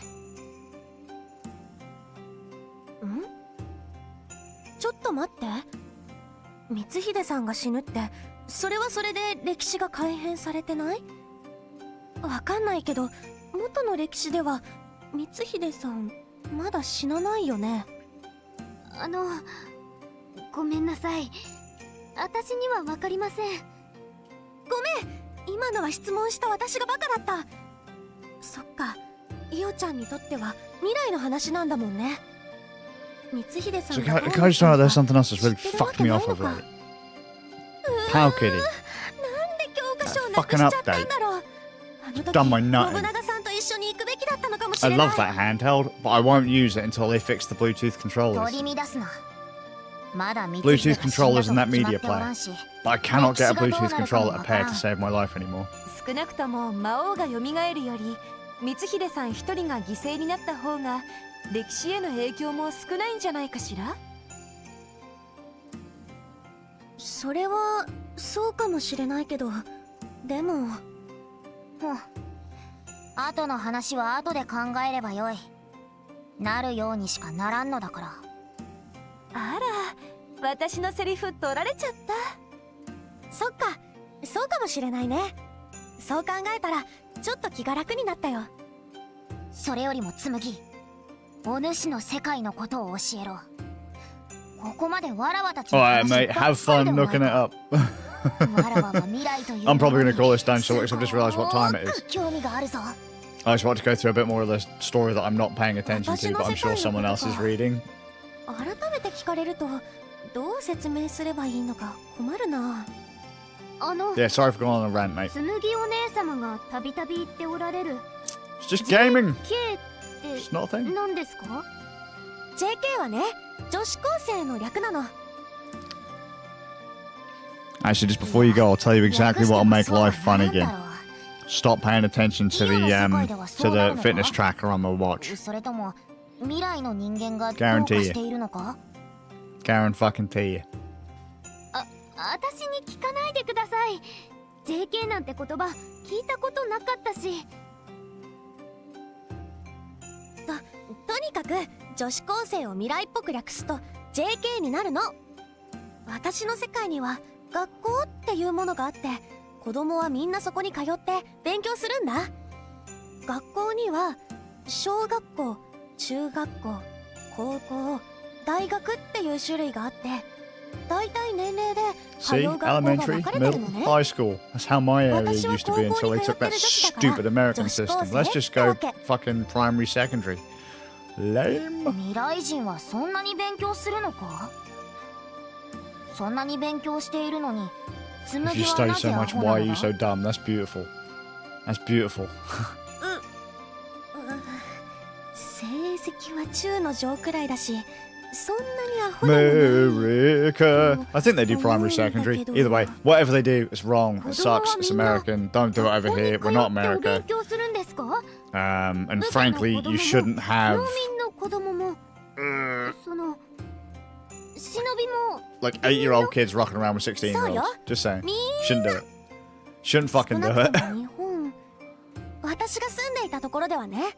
ちょっと待って、光秀さんが死ぬってそれはそれで歴史が改変されてない？わかんないけど元の歴史では光秀さんまだ死なないよね。ごめんなさい、私にはわかりません。ごめん、今のは質問した私がバカだった。そっか、イオちゃんにとっては未来の話なんだもんね。光秀さん So が can I just know there's something else that's really fucked me off of late? Pow Kitty. なんで教科書をな That くし fucking ちゃったん update. だろう。あの時 Done my 信 nutting. 長さんと一緒に行くべきだったのかもし I れない。 love that handheld, but I won't use it until they fix the Bluetooth controllers. 取り乱すな。まだ光 Bluetooth 秀が死んだ controllers と in that 決まっ media ておら player. んし、 But I cannot get a Bluetooth controller paired to save my life anymore. 少なくとも魔王が蘇るより光秀さん一人が犠牲になった方が歴史への影響も少ないんじゃないかしら。それはそうかもしれないけど、でも後の話は後で考えればよい。なるようにしかならんのだから。あら、私のセリフ取られちゃった。そっか、そうかもしれないね。そう考えたらちょっと気が楽になったよ。それよりも紬、お主の世界のことを教えろ。ここまでわらわたちの Alright, 話 mate, ばっ have かりで fun もない looking it か。 up. わらわは未来という I'm probably going to call this down す short because I've just realised what time it is. ごく興味があるぞ。 I just want to go through a bit more of the story that I'm not paying attention to, but I'm sure someone else is reading. 改めて聞かれるとどう説明すればいいのか困るな。Yeah, sorry for going on a rant, mate. 紬お姉様がたびたび言っておられる It's just gaming. K って It's not a thing. 何ですか？ JK はね、女子高生の略なの。 Actually, just before you go, I'll tell you exactly what'll make life fun again. Stop paying attention to the fitness tracker on my watch. それとも未来の人間がどうか Guarantee しているのか？ Karen fucking T you. 私に聞かないでください。 JK なんて言葉聞いたことなかったし。とにかく女子高生を未来っぽく略すと JK になるの。私の世界には学校っていうものがあって、子供はみんなそこに通って勉強するんだ。学校には小学校、中学校、高校、大学っていう種類があって、だいたい年齢で通 See? う学校が分 Elementary, かれてる middle, のね。 high school. That's how my area used to be until they took that stupid American system. Let's just go fucking primary, secondary. Lame. 未来人はそんなに勉強するのか？そんなに勉強しているのに If 紬 you は study な so ぜア much, ホ why な are の you だ？ so dumb? That's beautiful. That's beautiful. 成績は中の上くらいだし、そんなにアホでもない。 America. I think they do primary, secondary. Either way, whatever they do, it's wrong. It sucks. It's American. Don't do it over here. We're not お勉 America. 強するんですか？ And frankly, you shouldn't have 農民の子供も、その忍びも like 8-year-old kids rocking around with 16-year-olds. Just saying. Shouldn't do it. Shouldn't 少 fucking な do くと it. も日本、私が住んでいたところではね。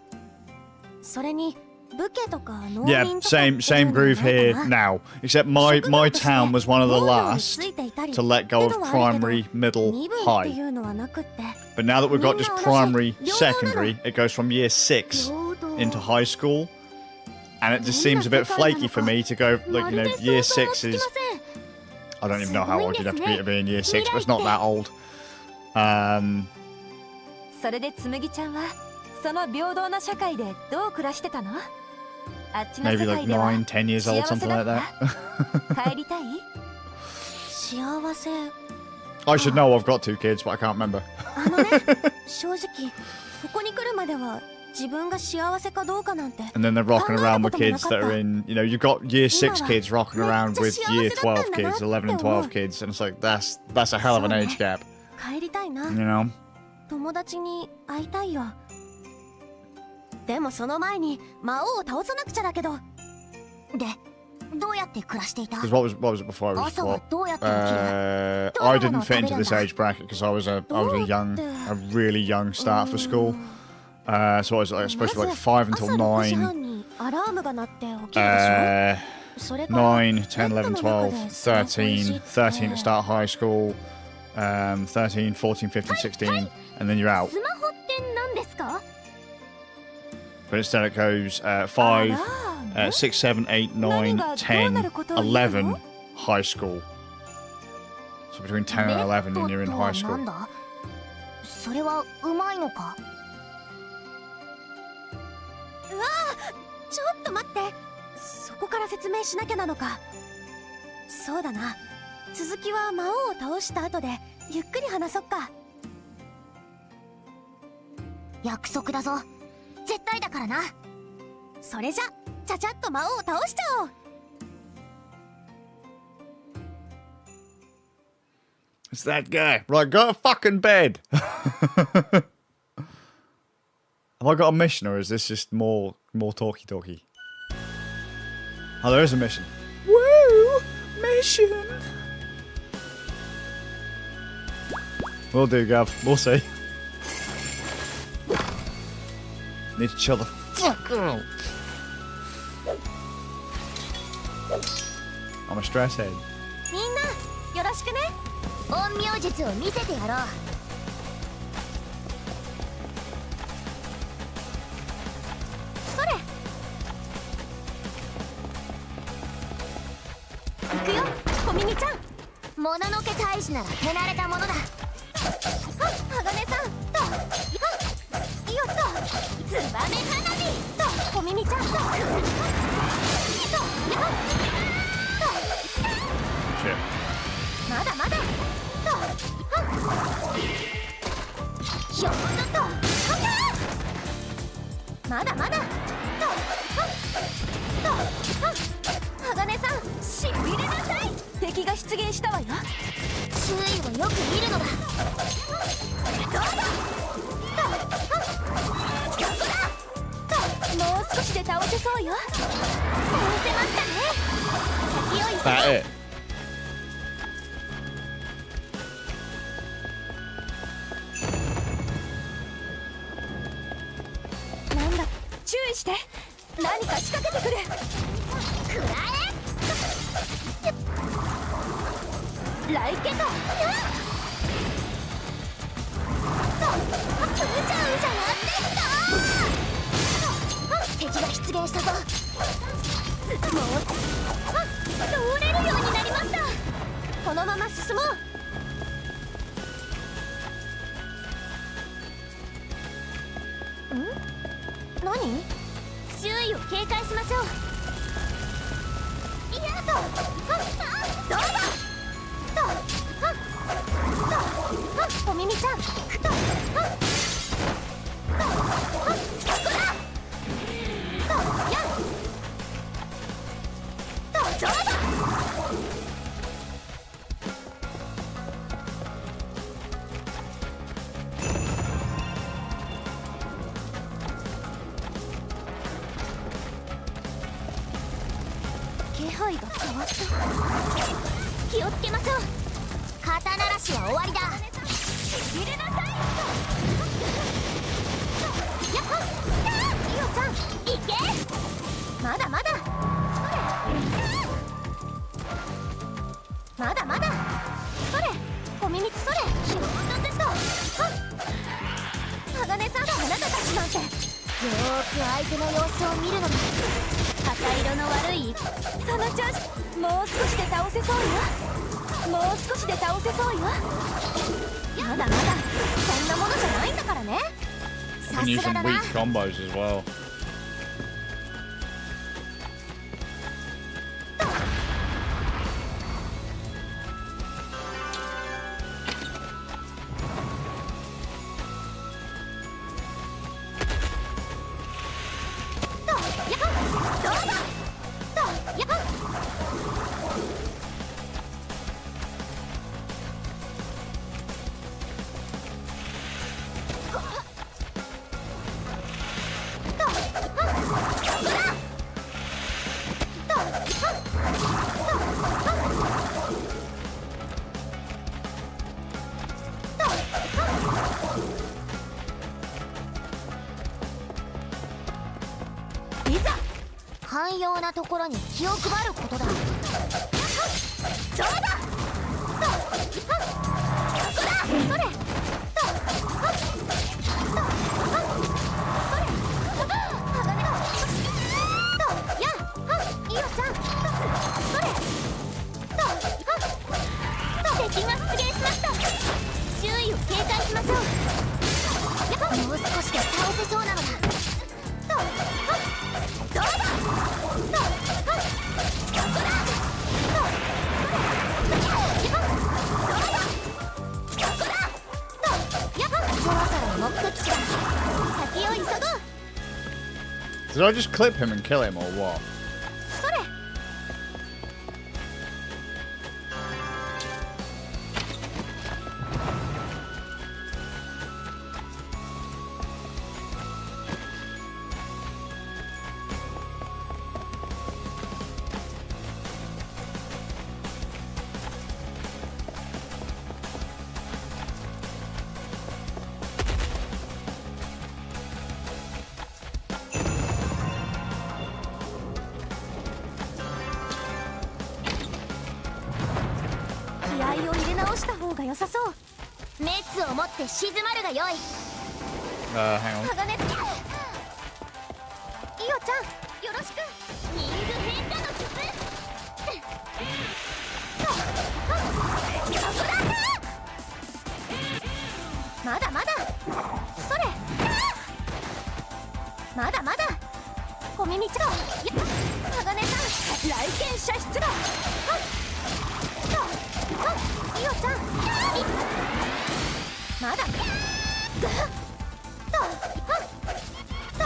それに武家とか農 Yeah, 民とか same groove here now. Except my town was one of the last to let go of primary, middle, 身分って high. いうのはなくって、 But now that we've got just primary, secondary, it goes from year 6平等 into high school. And it just seems a bit flaky for me to go, like, you know, year 6 is... I don't even know how old you'd have to be in year 6, but it's not that old. それで紬ちゃんはその平等な社会でどう暮らしてたの？あっちの Maybe 世 like 界では 9, 10 years old, 幸せ something だ like っ that. た？帰りたい？幸せ。 I should know I've got 2 kids, but I can't remember. あのね、正直ここに来るまでは自分が幸せかどうかなんて And then they're rocking around with kids that are in, you know, you've got year 6 kids rocking around with year 12 kids, 11 and 12 kids, and it's like, that's a hell of an age gap, 帰りたいな you know? 友達に会いたいよでもその前に魔王を倒さなくちゃだけどで、どうやって暮らしていた？ Because what was it before? It was 朝は what? どうやって起きる？ I didn't fit into this age bracket because I was a really young start for school. So I was like, supposed to be like 5 until 9. にアラームが鳴って起きるでしょそれから 9, 10, 11, 12, 13, 13 to start high school, 13, 14, 15, 16, and then you're out. スマホって何ですか？ But instead it goes 5, 6, 7, 8, 9, 10, 11 high school. So between 10 and 11 and you're in high ネット school. とはなんだ？それはうまいのか？ちょっと待ってそこから説明しなきゃなのかそうだな続きは魔王を倒した後でゆっくり話そっか約束だぞ。絶対だからな。それじゃちゃちゃっと魔王を倒しちゃおう It's that guy. Right, go to fucking bed. Have I got a mission or is this just more talky? Oh, there is a mission. Woo! Mission! We'll do, Gav. We'll see. Need to chill the fuck out. I'm a stress head. みんなよろしくね陰陽術を見せてやろう。それ行くよ小耳ちゃんもののけ大使なら手慣れたものだ。鋼さんとよっとツバメ花火と小耳ちゃんと Shit. まだまだとひょっとまだまだ鋼さんしびれなさい敵が出現したわよ周囲をよく見るのだ。どうぞもう少しで倒せそうよ倒せましたね先を急 That it? なんだ注意して何か仕掛けてくるくらえライケトうじゃうじゃやってきた敵が出現したぞ。もう通れるようになりましたこのまま進もう何周囲を警戒しましょういやどうぞお耳ちゃん気配が変わった気をつけましょう肩慣らしは終わりだ。入れなさいやっほイオちゃんいけまだまだまだまだそれ小耳それ仕事ですと鋼さんあなたたちなんてよーく相手の様子を見るのだ。赤色の悪いその調子もう少しで倒せそうよもう少しで倒せそうよまだまだそんなものじゃないんだからね You さ can す use が some だな weak combos as well. 要なところに気を配ることだ。そうだ。それ。敵が出現しました。周囲を警戒しましょう。もう少しで倒せそうなのだ。どうだ。そろそろ目的地だ。先を急ごう。 Did I just clip him and kill him or what? それ。気合を入れ直した方が良さそう。熱を持って静まるがよい。Hang on. 鋼。イオちゃん、よろしく。リング変化の術。まだまだ。それ。まだまだ。小耳ちゃん。鋼さん、来県射出だ。イオちゃん。まだ。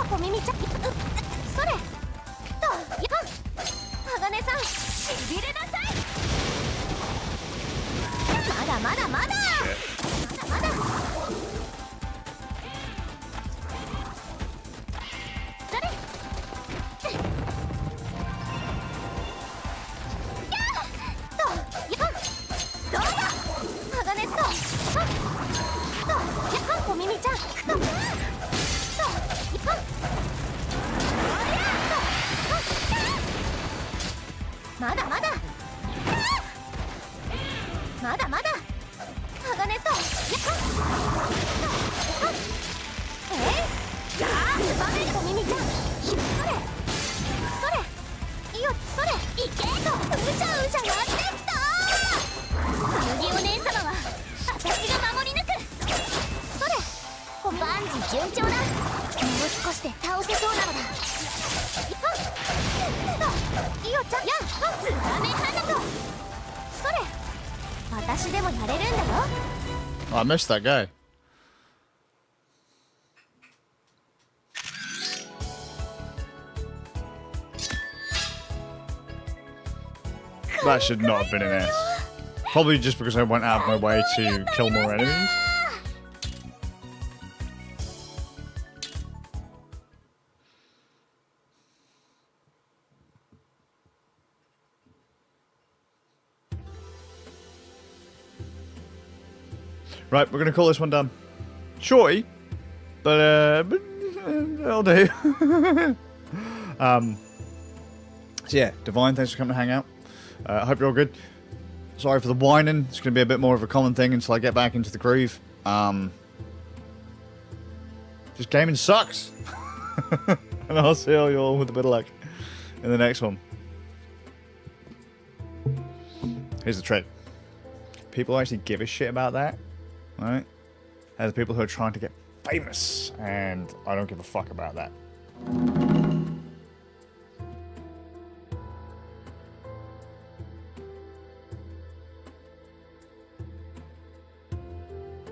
小耳ちゃん。それ。鋼さん、しびれなさい。まだまだまだ。まだまだ。それ。どうだ。鋼と。小耳ちゃん。まだまだ。まだまだ。鋼と。やあ、ツバメ小耳ちゃん。それ。いよ、それ。いけ。うじゃうじゃやってきた。紬お姉様は私が守り抜く。それ。万事順調だ。もう少しで倒せそうなのだ。イオちゃん。ツバメ花と。それ。私でもやれるんだよ。Oh, I missed that guy. That should not have been an S. Probably just because I went out of my way to kill more enemies. Right, we're going to call this one done. Shorty, but it'll do. So yeah, Divine, thanks for coming to hang out. I hope you're all good. Sorry for the whining. It's going to be a bit more of a common thing until I get back into the groove. Just gaming sucks. And I'll see you all with a bit of luck in the next one. Here's the trick. People actually give a shit about that, right? And the people who are trying to get famous, and I don't give a fuck about that.